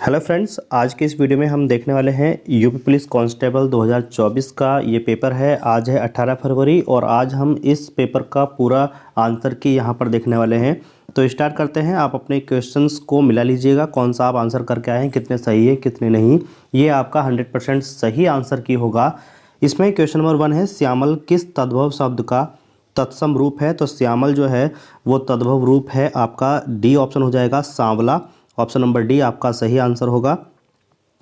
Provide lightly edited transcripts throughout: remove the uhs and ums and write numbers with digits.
Hello friends, आज के इस वीडियो में हम देखने वाले हैं यूपी पुलिस कांस्टेबल 2024 का ये पेपर है। आज है 18 फरवरी और आज हम इस पेपर का पूरा आंसर की यहाँ पर देखने वाले हैं। तो स्टार्ट करते हैं। आप अपने क्वेश्चंस को मिला लीजिएगा, कौन सा आप आंसर करके आए हैं, कितने सही है कितने नहीं। ये आपका 100% सही आंसर की होगा। इसमें क्वेश्चन नंबर 1 है, श्यामल किस तद्भव शब्द का तत्सम रूप है। तो श्यामल जो है वो तद्भव रूप है आपका डी ऑप्शन हो जाएगा, सांवला। ऑप्शन नंबर डी आपका सही आंसर होगा।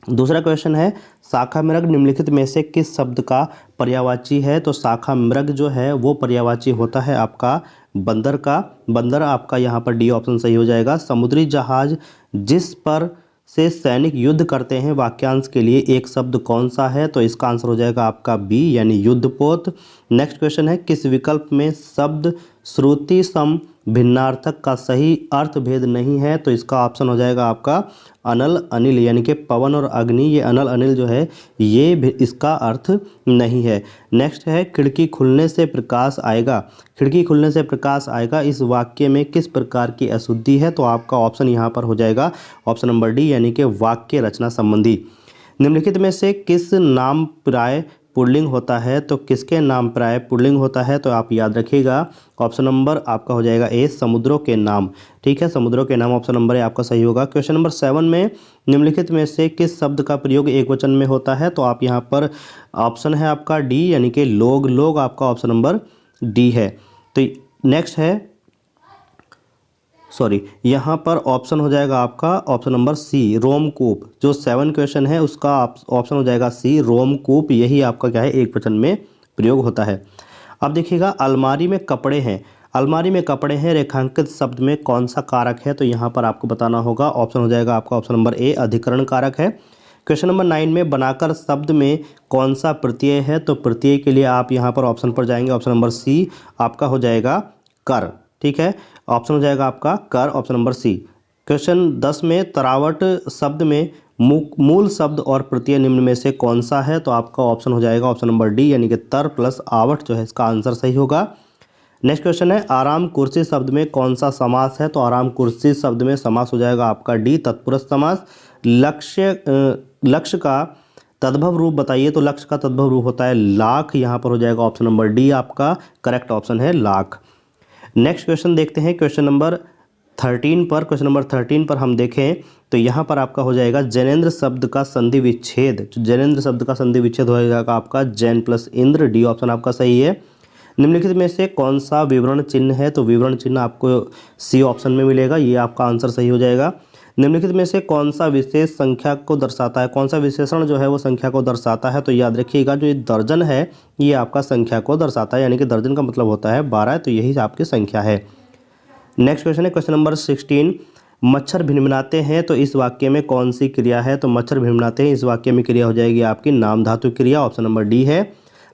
दूसरा क्वेश्चन है, शाखा मृग निम्नलिखित में से किस शब्द का पर्यायवाची है। तो शाखा मृग जो है वो पर्यायवाची होता है आपका बंदर का। बंदर आपका यहाँ पर डी ऑप्शन सही हो जाएगा। समुद्री जहाज जिस पर से सैनिक युद्ध करते हैं, वाक्यांश के लिए एक शब्द कौन सा है। तो इसका आंसर हो जाएगा आपका बी यानी युद्धपोत। नेक्स्ट क्वेश्चन है, किस विकल्प में शब्द श्रुति सम भिन्नार्थक का सही अर्थ भेद नहीं है। तो इसका ऑप्शन हो जाएगा आपका अनल अनिल, यानी कि पवन और अग्नि, ये अनल अनिल जो है ये इसका अर्थ नहीं है। नेक्स्ट है, खिड़की खुलने से प्रकाश आएगा। खिड़की खुलने से प्रकाश आएगा इस वाक्य में किस प्रकार की अशुद्धि है। तो आपका ऑप्शन यहाँ पर हो जाएगा ऑप्शन नंबर डी यानी कि वाक्य रचना संबंधी। निम्नलिखित में से किस नाम प्राय पुल्लिंग होता है। तो किसके नाम प्राय पुल्लिंग होता है। तो आप याद रखिएगा ऑप्शन नंबर आपका हो जाएगा ए, समुद्रों के नाम। ठीक है, समुद्रों के नाम ऑप्शन नंबर ए आपका सही होगा। क्वेश्चन नंबर 7 में, निम्नलिखित में से किस शब्द का प्रयोग एक वचन में होता है। तो आप यहाँ पर ऑप्शन है आपका डी यानी कि लोग। लोग आपका ऑप्शन नंबर डी है। तो नेक्स्ट है, यहाँ पर ऑप्शन हो जाएगा आपका ऑप्शन नंबर सी, रोमकूप। जो 7 क्वेश्चन है उसका ऑप्शन हो जाएगा सी, रोमकूप। यही आपका क्या है, एक वचन में प्रयोग होता है। अब देखिएगा, अलमारी में कपड़े हैं। अलमारी में कपड़े हैं रेखांकित शब्द में कौन सा कारक है। तो यहाँ पर आपको बताना होगा। ऑप्शन हो जाएगा आपका ऑप्शन नंबर ए, अधिकरण कारक है। क्वेश्चन नंबर 9 में, बनाकर शब्द में कौन सा प्रत्यय है। तो प्रत्यय के लिए आप यहाँ पर ऑप्शन पर जाएंगे, ऑप्शन नंबर सी आपका हो जाएगा कर। ठीक है, ऑप्शन हो जाएगा आपका कर, ऑप्शन नंबर सी। क्वेश्चन 10 में, तरावट शब्द में मूल शब्द और प्रत्यय निम्न में से कौन सा है। तो आपका ऑप्शन हो जाएगा ऑप्शन नंबर डी यानी कि तर प्लस आवट जो है इसका आंसर सही होगा। नेक्स्ट क्वेश्चन है, आराम कुर्सी शब्द में कौन सा समास है। तो आराम कुर्सी शब्द में समास हो जाएगा आपका डी, तत्पुरुष समास। लक्ष्य का तद्भव रूप बताइए। तो लक्ष्य का तद्भव रूप होता है लाख। यहाँ पर हो जाएगा ऑप्शन नंबर डी आपका करेक्ट ऑप्शन है, लाख। नेक्स्ट क्वेश्चन देखते हैं क्वेश्चन नंबर 13 पर। क्वेश्चन नंबर 13 पर हम देखें तो यहाँ पर आपका हो जाएगा जैनेन्द्र शब्द का संधि विच्छेद। जैनेन्द्र शब्द का संधि विच्छेद हो जाएगा आपका Jain plus Indra, D option आपका सही है। निम्नलिखित में से कौन सा विवरण चिन्ह है। तो विवरण चिन्ह आपको सी ऑप्शन में मिलेगा, ये आपका आंसर सही हो जाएगा। निम्नलिखित में से कौन सा विशेष संख्या को दर्शाता है, कौन सा विशेषण जो है वो संख्या को दर्शाता है। तो याद रखिएगा, जो ये दर्जन है ये आपका संख्या को दर्शाता है, यानी कि दर्जन का मतलब होता है 12, तो यही आपकी संख्या है। नेक्स्ट क्वेश्चन है क्वेश्चन नंबर 16, मच्छर भिनभिनाते हैं तो इस वाक्य में कौन सी क्रिया है। तो मच्छर भिनभिनाते हैं इस वाक्य में क्रिया हो जाएगी आपकी नाम धातु क्रिया, ऑप्शन नंबर डी है।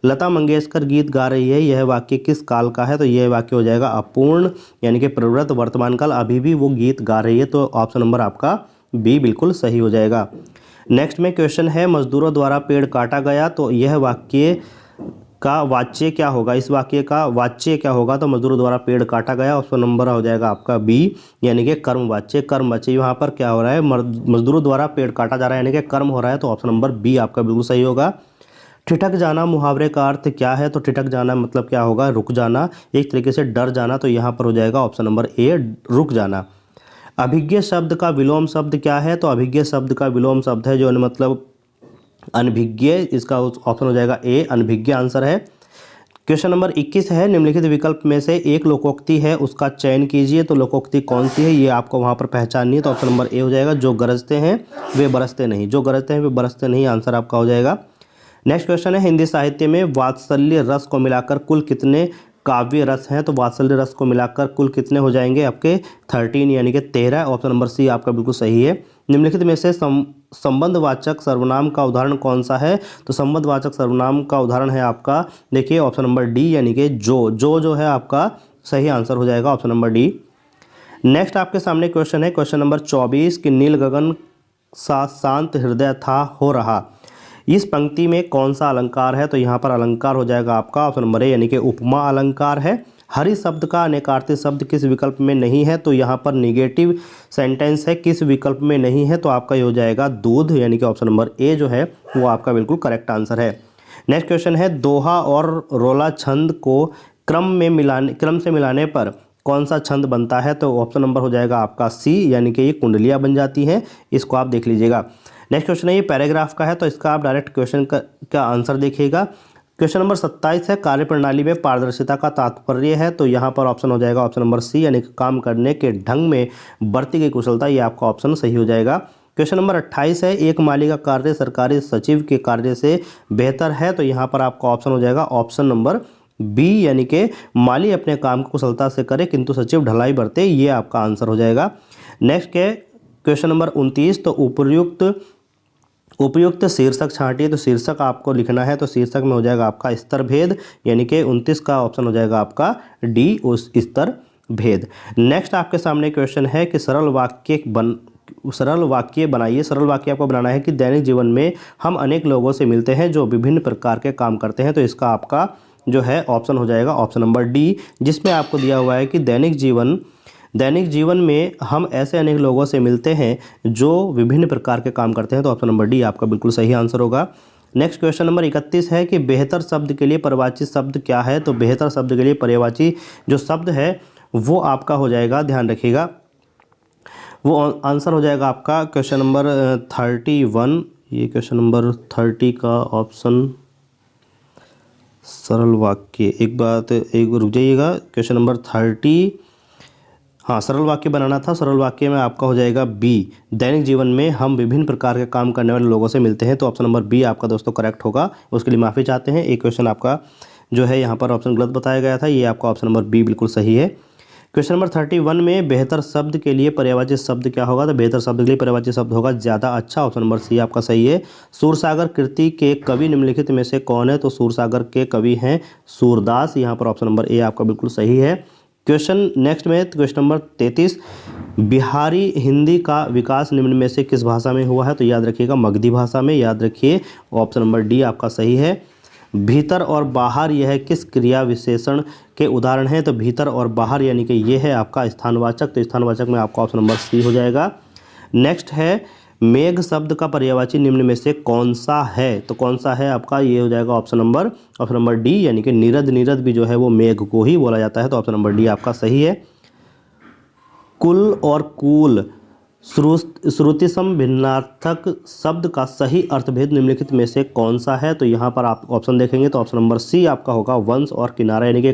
लता मंगेशकर गीत गा रही है, यह वाक्य किस काल का है। तो यह वाक्य हो जाएगा अपूर्ण यानी कि प्रवृत्त वर्तमान काल, अभी भी वो गीत गा रही है। तो ऑप्शन नंबर आपका बी बिल्कुल सही हो जाएगा। नेक्स्ट में क्वेश्चन है, मजदूरों द्वारा पेड़ काटा गया। तो यह वाक्य का वाच्य क्या होगा। इस वाक्य का वाच्य क्या होगा। तो मजदूरों द्वारा पेड़ काटा गया, ऑप्शन नंबर हो जाएगा आपका बी यानी कि कर्मवाच्य। कर्मवाच्य यहाँ पर क्या हो रहा है, मजदूरों द्वारा पेड़ काटा जा रहा है यानी कि कर्म हो रहा है। तो ऑप्शन नंबर बी आपका बिल्कुल सही होगा। ठिठक जाना मुहावरे का अर्थ क्या है। तो ठिठक जाना मतलब क्या होगा, रुक जाना, एक तरीके से डर जाना। तो यहाँ पर हो जाएगा ऑप्शन नंबर ए, रुक जाना। अभिज्ञ शब्द का विलोम शब्द क्या है। तो अभिज्ञ शब्द का विलोम शब्द है जो मतलब अनभिज्ञ, इसका ऑप्शन हो जाएगा ए, अनभिज्ञ आंसर है। क्वेश्चन नंबर 21 है, निम्नलिखित विकल्प में से एक लोकोक्ति है उसका चयन कीजिए। तो लोकोक्ति कौन सी है ये आपको वहाँ पर पहचाननी है। तो ऑप्शन नंबर ए हो जाएगा, जो गरजते हैं वे बरसते नहीं। जो गरजते हैं वे बरसते नहीं, आंसर आपका हो जाएगा। नेक्स्ट क्वेश्चन है, हिंदी साहित्य में वात्सल्य रस को मिलाकर कुल कितने काव्य रस हैं। तो वात्सल्य रस को मिलाकर कुल कितने हो जाएंगे आपके 13 यानी कि 13, ऑप्शन नंबर सी आपका बिल्कुल सही है। निम्नलिखित में से संबंधवाचक सर्वनाम का उदाहरण कौन सा है। तो संबंधवाचक सर्वनाम का उदाहरण है आपका, देखिए ऑप्शन नंबर डी यानी कि जो है आपका सही आंसर हो जाएगा, ऑप्शन नंबर डी। नेक्स्ट आपके सामने क्वेश्चन है क्वेश्चन नंबर 24 कि नील गगन सा शांत हृदय था हो रहा, इस पंक्ति में कौन सा अलंकार है। तो यहाँ पर अलंकार हो जाएगा आपका ऑप्शन नंबर ए यानी कि उपमा अलंकार है। हरि शब्द का अनेकार्थी शब्द किस विकल्प में नहीं है, तो यहाँ पर निगेटिव सेंटेंस है, किस विकल्प में नहीं है, तो आपका ये हो जाएगा दूध, यानी कि ऑप्शन नंबर ए जो है वो आपका बिल्कुल करेक्ट आंसर है। नेक्स्ट क्वेश्चन है, दोहा और रोला छंद को क्रम से मिलाने पर कौन सा छंद बनता है, तो ऑप्शन नंबर हो जाएगा आपका सी, यानी कि ये कुंडलियाँ बन जाती हैं। इसको आप देख लीजिएगा। नेक्स्ट क्वेश्चन है, ये पैराग्राफ का है, तो इसका आप डायरेक्ट क्वेश्चन का आंसर देखिएगा। क्वेश्चन नंबर 27 है, कार्यप्रणाली में पारदर्शिता का तात्पर्य है, तो यहाँ पर ऑप्शन हो जाएगा ऑप्शन नंबर सी, यानी कि काम करने के ढंग में बरती गई कुशलता, ये आपका ऑप्शन सही हो जाएगा। क्वेश्चन नंबर 28 है, एक माली का कार्य सरकारी सचिव के कार्य से बेहतर है, तो यहाँ पर आपका ऑप्शन हो जाएगा ऑप्शन नंबर बी, यानी कि माली अपने काम को कुशलता से करे किंतु सचिव ढलाई बरते, ये आपका आंसर हो जाएगा। नेक्स्ट है क्वेश्चन नंबर 29, तो उपयुक्त शीर्षक छांटिए, तो शीर्षक आपको लिखना है, तो शीर्षक में हो जाएगा आपका स्तर भेद, यानी कि 29 का ऑप्शन हो जाएगा आपका डी, उस स्तर भेद। नेक्स्ट आपके सामने क्वेश्चन है कि सरल वाक्य बनाइए। सरल वाक्य आपको बनाना है कि दैनिक जीवन में हम अनेक लोगों से मिलते हैं जो विभिन्न प्रकार के काम करते हैं, तो इसका आपका जो है ऑप्शन हो जाएगा ऑप्शन नंबर डी, जिसमें आपको दिया हुआ है कि दैनिक जीवन में हम ऐसे अनेक लोगों से मिलते हैं जो विभिन्न प्रकार के काम करते हैं, तो ऑप्शन नंबर डी आपका बिल्कुल सही आंसर होगा। नेक्स्ट क्वेश्चन नंबर 31 है कि बेहतर शब्द के लिए पर्यायवाची शब्द क्या है, तो बेहतर शब्द के लिए पर्यायवाची जो शब्द है वो आपका हो जाएगा, ध्यान रखिएगा, वो आंसर हो जाएगा आपका क्वेश्चन नंबर 31। ये क्वेश्चन नंबर 30 का ऑप्शन सरल वाक्य, एक रुक जाइएगा, क्वेश्चन नंबर 30, हाँ सरल वाक्य बनाना था। सरल वाक्य में आपका हो जाएगा बी, दैनिक जीवन में हम विभिन्न प्रकार के काम करने वाले लोगों से मिलते हैं, तो ऑप्शन नंबर बी आपका दोस्तों करेक्ट होगा। उसके लिए माफ़ी चाहते हैं, एक क्वेश्चन आपका जो है यहाँ पर ऑप्शन गलत बताया गया था, ये आपका ऑप्शन नंबर बी बिल्कुल सही है। क्वेश्चन नंबर 31 में बेहतर शब्द के लिए पर्यायवाची शब्द क्या होगा, तो बेहतर शब्द के लिए पर्यायवाची शब्द होगा ज़्यादा अच्छा, ऑप्शन नंबर सी आपका सही है। सूरसागर कृति के कवि निम्नलिखित में से कौन है, तो सूरसागर के कवि हैं सूरदास, यहाँ पर ऑप्शन नंबर ए आपका बिल्कुल सही है। क्वेश्चन नेक्स्ट में क्वेश्चन नंबर 33, बिहारी हिंदी का विकास निम्न में से किस भाषा में हुआ है, तो याद रखिएगा मगधी भाषा में, याद रखिए ऑप्शन नंबर डी आपका सही है। भीतर और बाहर यह किस क्रिया विशेषण के उदाहरण हैं, तो भीतर और बाहर यानी कि ये है आपका स्थानवाचक, तो स्थानवाचक में आपका ऑप्शन नंबर सी हो जाएगा। नेक्स्ट है मेघ शब्द का पर्यायवाची निम्न में से कौन सा है, तो कौन सा है आपका, ये हो जाएगा ऑप्शन नंबर डी, यानी कि नीरद भी जो है वो मेघ को ही बोला जाता है, तो ऑप्शन नंबर डी आपका सही है। कुल और कूल श्रुतिसम भिन्नार्थक शब्द का सही अर्थभेद निम्नलिखित में से कौन सा है, तो यहाँ पर आप ऑप्शन देखेंगे तो ऑप्शन नंबर सी आपका होगा वंश और किनारा, यानी कि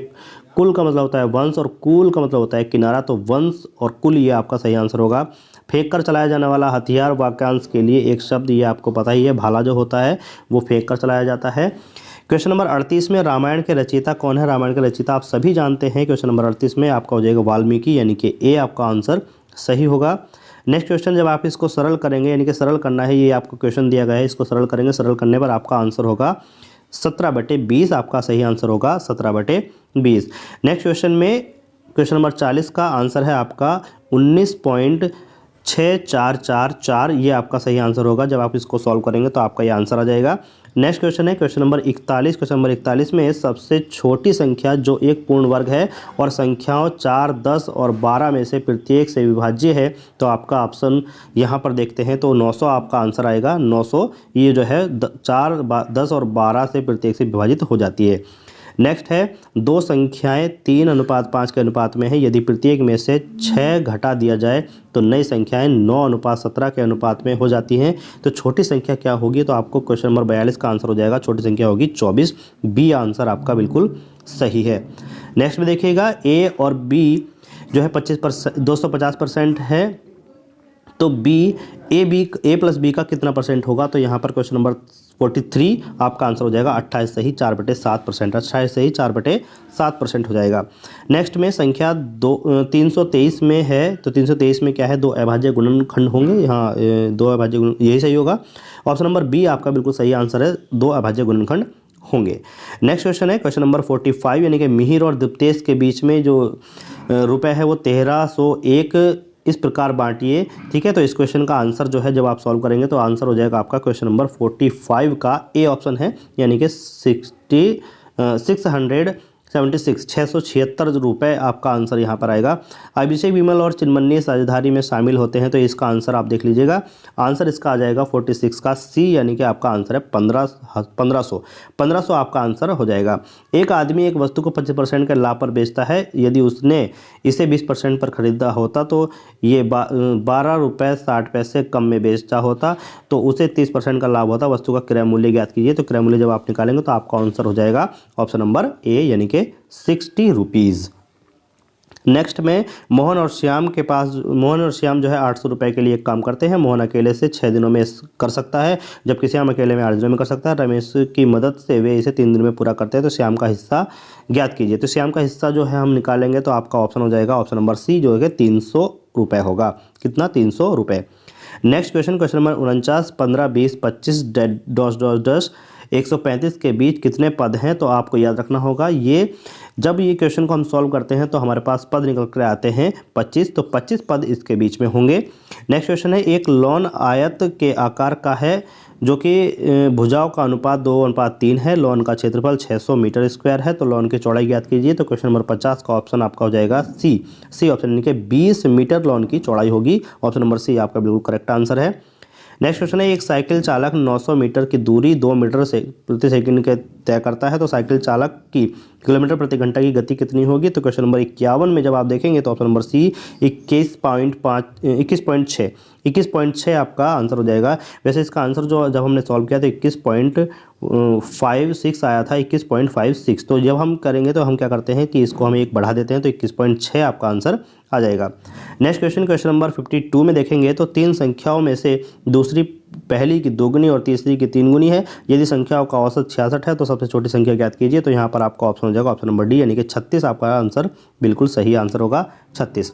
कुल का मतलब होता है वंश और कूल का मतलब होता है किनारा, तो वंश और कुल ये आपका सही आंसर होगा। फेंक कर चलाया जाने वाला हथियार वाक्यांश के लिए एक शब्द, ये आपको पता ही है, भाला जो होता है वो फेंक कर चलाया जाता है। क्वेश्चन नंबर 38 में रामायण के रचयिता कौन है, रामायण के रचयिता आप सभी जानते हैं। क्वेश्चन नंबर 38 में आपका हो जाएगा वाल्मीकि, यानी कि ए आपका आंसर सही होगा। नेक्स्ट क्वेश्चन जब आप इसको सरल करेंगे, यानी कि सरल करना है, ये आपको क्वेश्चन दिया गया है, इसको सरल करेंगे, सरल करने पर आपका आंसर होगा 17/20 आपका सही आंसर होगा 17/20। नेक्स्ट क्वेश्चन में क्वेश्चन नंबर 40 का आंसर है आपका 19.6444, ये आपका सही आंसर होगा। जब आप इसको सॉल्व करेंगे तो आपका ये आंसर आ जाएगा। नेक्स्ट क्वेश्चन है क्वेश्चन नंबर 41। क्वेश्चन नंबर 41 में सबसे छोटी संख्या जो एक पूर्ण वर्ग है और संख्याओं 4, 10 और 12 में से प्रत्येक से विभाज्य है, तो आपका ऑप्शन यहाँ पर देखते हैं तो 900 आपका आंसर आएगा। 900 ये जो है 4, 10 और 12 से प्रत्येक से विभाजित हो जाती है। नेक्स्ट है दो संख्याएं 3:5 के अनुपात में है, यदि प्रत्येक में से 6 घटा दिया जाए तो नई संख्याएं 9:17 के अनुपात में हो जाती हैं। तो छोटी संख्या क्या होगी, तो आपको क्वेश्चन नंबर 42 का आंसर हो जाएगा, छोटी संख्या होगी 24, बी आंसर आपका बिल्कुल सही है। नेक्स्ट में देखिएगा ए और बी जो है 25% 250% है, तो ए प्लस बी का कितना परसेंट होगा, तो यहाँ पर क्वेश्चन नंबर 43 आपका आंसर हो जाएगा 28 सही 4/7%, 28 सही 4/7% हो जाएगा। नेक्स्ट में संख्या 323 में है, तो 323 में क्या है, 2 अभाज्य गुणनखंड होंगे, यहाँ 2 अभाज्य गुण, यही सही होगा। ऑप्शन नंबर बी आपका बिल्कुल सही आंसर है, 2 अभाज्य गुणनखंड होंगे। नेक्स्ट क्वेश्चन है क्वेश्चन नंबर 45, यानी कि मिहिर और दीप्तेश के बीच में जो रुपए है वो 1301 इस प्रकार बांटिए, ठीक है। तो इस क्वेश्चन का आंसर जो है जब आप सॉल्व करेंगे तो आंसर हो जाएगा आपका क्वेश्चन नंबर 45 का ए ऑप्शन है, यानी कि 600 76 676 रुपये आपका आंसर यहाँ पर आएगा। अभिषेक विमल और चिन्मन्नी साझेदारी में शामिल होते हैं, तो इसका आंसर आप देख लीजिएगा। आंसर इसका आ जाएगा 46 का सी, यानी कि आपका आंसर है 1500 आपका आंसर हो जाएगा। एक आदमी एक वस्तु को 25% के लाभ पर बेचता है। यदि उसने इसे 20% पर खरीदा होता तो ये 12 रुपये 60 पैसे कम में बेचता होता, तो उसे 30% का लाभ होता। वस्तु का क्रय मूल्य ज्ञात कीजिए। तो क्रय मूल्य जब आप निकालेंगे तो आपका आंसर हो जाएगा ऑप्शन नंबर ए, यानी कि 60 रुपीज़। नेक्स्ट में मोहन और श्याम जो है 800 रुपये के लिए एक काम करते हैं। मोहन अकेले से 6 दिनों में कर सकता है, जबकि श्याम अकेले में 8 दिनों में कर सकता है। रमेश की मदद से वे इसे 3 दिन में पूरा करते हैं, तो श्याम का हिस्सा ज्ञात कीजिए। तो श्याम का हिस्सा जो है हम निकालेंगे तो आपका ऑप्शन हो जाएगा ऑप्शन नंबर सी, जो है 300 रुपये होगा। कितना? 300 रुपये। नेक्स्ट क्वेश्चन नंबर 49, 15, 20, 25 डॉस 135 के बीच कितने पद हैं? तो आपको याद रखना होगा, ये जब ये क्वेश्चन को हम सॉल्व करते हैं तो हमारे पास पद निकल कर आते हैं 25, तो 25 पद इसके बीच में होंगे। नेक्स्ट क्वेश्चन है, एक लॉन आयत के आकार का है जो कि भुजाओं का अनुपात 2:3 है। लॉन का क्षेत्रफल 600 मीटर स्क्वायर है, तो लॉन की चौड़ाई ज्ञात कीजिए। तो क्वेश्चन नंबर 50 का ऑप्शन आपका हो जाएगा सी ऑप्शन, यानी कि 20 मीटर लॉन की चौड़ाई होगी। ऑप्शन नंबर सी आपका बिल्कुल करेक्ट आंसर है। नेक्स्ट क्वेश्चन है, एक साइकिल चालक 900 मीटर की दूरी 2 मीटर से प्रति सेकंड के तय करता है, तो साइकिल चालक की किलोमीटर प्रति घंटा की गति कितनी होगी? तो क्वेश्चन नंबर 51 में जब आप देखेंगे तो ऑप्शन नंबर सी 21.6 आपका आंसर हो जाएगा। वैसे इसका आंसर जो जब हमने सॉल्व किया तो 21.56 आया था, 21.56। तो जब हम करेंगे तो हम क्या करते हैं कि इसको हम एक बढ़ा देते हैं, तो 21.6 आपका आंसर आ जाएगा। नेक्स्ट क्वेश्चन नंबर 52 में देखेंगे तो 3 संख्याओं में से दूसरी पहली की दोगुनी और तीसरी की 3 गुनी है। यदि संख्याओं का औसत 66 है तो सबसे छोटी संख्या ज्ञात कीजिए। तो यहाँ पर आपका ऑप्शन हो जाएगा ऑप्शन नंबर डी, यानी कि 36 आपका आंसर बिल्कुल सही आंसर होगा, 36।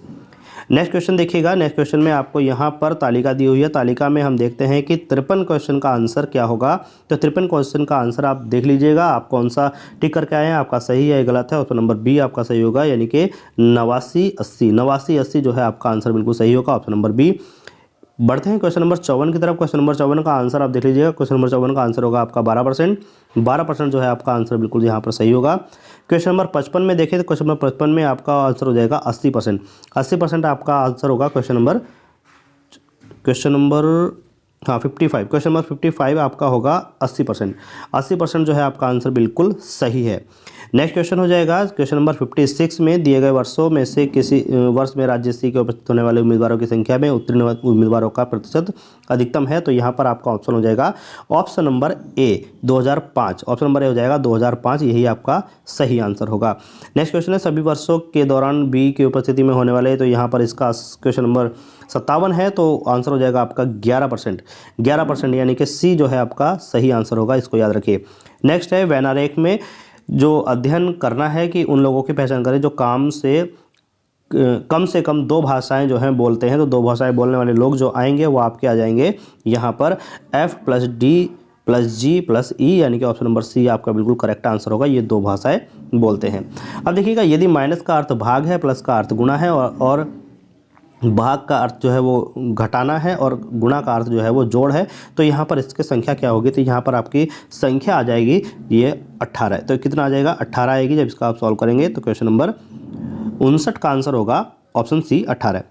नेक्स्ट क्वेश्चन देखिएगा। नेक्स्ट क्वेश्चन में आपको यहाँ पर तालिका दी हुई है। तालिका में हम देखते हैं कि 53 क्वेश्चन का आंसर क्या होगा। तो 53 क्वेश्चन का आंसर आप देख लीजिएगा, आप कौन सा टिक करके आए हैं, आपका सही है गलत है। ऑप्शन नंबर बी आपका सही होगा, यानी कि 89-80 जो है आपका आंसर बिल्कुल सही होगा, ऑप्शन नंबर बी। बढ़ते हैं क्वेश्चन नंबर 54 की तरफ। क्वेश्चन नंबर 54 का आंसर आप देख लीजिएगा। क्वेश्चन नंबर 54 का आंसर होगा आपका 12% जो है आपका आंसर बिल्कुल यहाँ पर सही होगा। क्वेश्चन नंबर 55 में देखें तो क्वेश्चन नंबर 55 में आपका आंसर हो जाएगा 80% आपका आंसर होगा। क्वेश्चन नंबर 55, क्वेश्चन नंबर 55 आपका होगा 80% जो है आपका आंसर बिल्कुल सही है। नेक्स्ट क्वेश्चन हो जाएगा क्वेश्चन नंबर 56 में, दिए गए वर्षों में से किसी वर्ष में राज्यश्री के उपस्थित होने वाले उम्मीदवारों की संख्या में उत्तीर्ण उम्मीदवारों का प्रतिशत अधिकतम है। तो यहाँ पर आपका ऑप्शन हो जाएगा option number A 2005, option number A हो जाएगा 2005, यही आपका सही आंसर होगा। नेक्स्ट क्वेश्चन है, सभी वर्षों के दौरान बी की उपस्थिति में होने वाले, तो यहाँ पर इसका क्वेश्चन नंबर 57 है, तो आंसर हो जाएगा आपका 11%, यानी कि सी जो है आपका सही आंसर होगा, इसको याद रखिए। नेक्स्ट है, वैनारेक में जो अध्ययन करना है कि उन लोगों की पहचान करें जो कम से कम 2 भाषाएं जो हैं बोलते हैं। तो 2 भाषाएं बोलने वाले लोग जो आएंगे वो आपके आ जाएंगे यहाँ पर F+D+G+E, यानी कि ऑप्शन नंबर सी आपका बिल्कुल करेक्ट आंसर होगा। ये 2 भाषाएं बोलते हैं। अब देखिएगा, यदि माइनस का अर्थ भाग है, प्लस का अर्थ गुणा है और भाग का अर्थ जो है वो घटाना है और गुणा का अर्थ जो है वो जोड़ है, तो यहाँ पर इसकी संख्या क्या होगी? तो यहाँ पर आपकी संख्या आ जाएगी ये 18। तो कितना आ जाएगा? 18 आएगी जब इसका आप सॉल्व करेंगे। तो क्वेश्चन नंबर 59 का आंसर होगा ऑप्शन सी 18।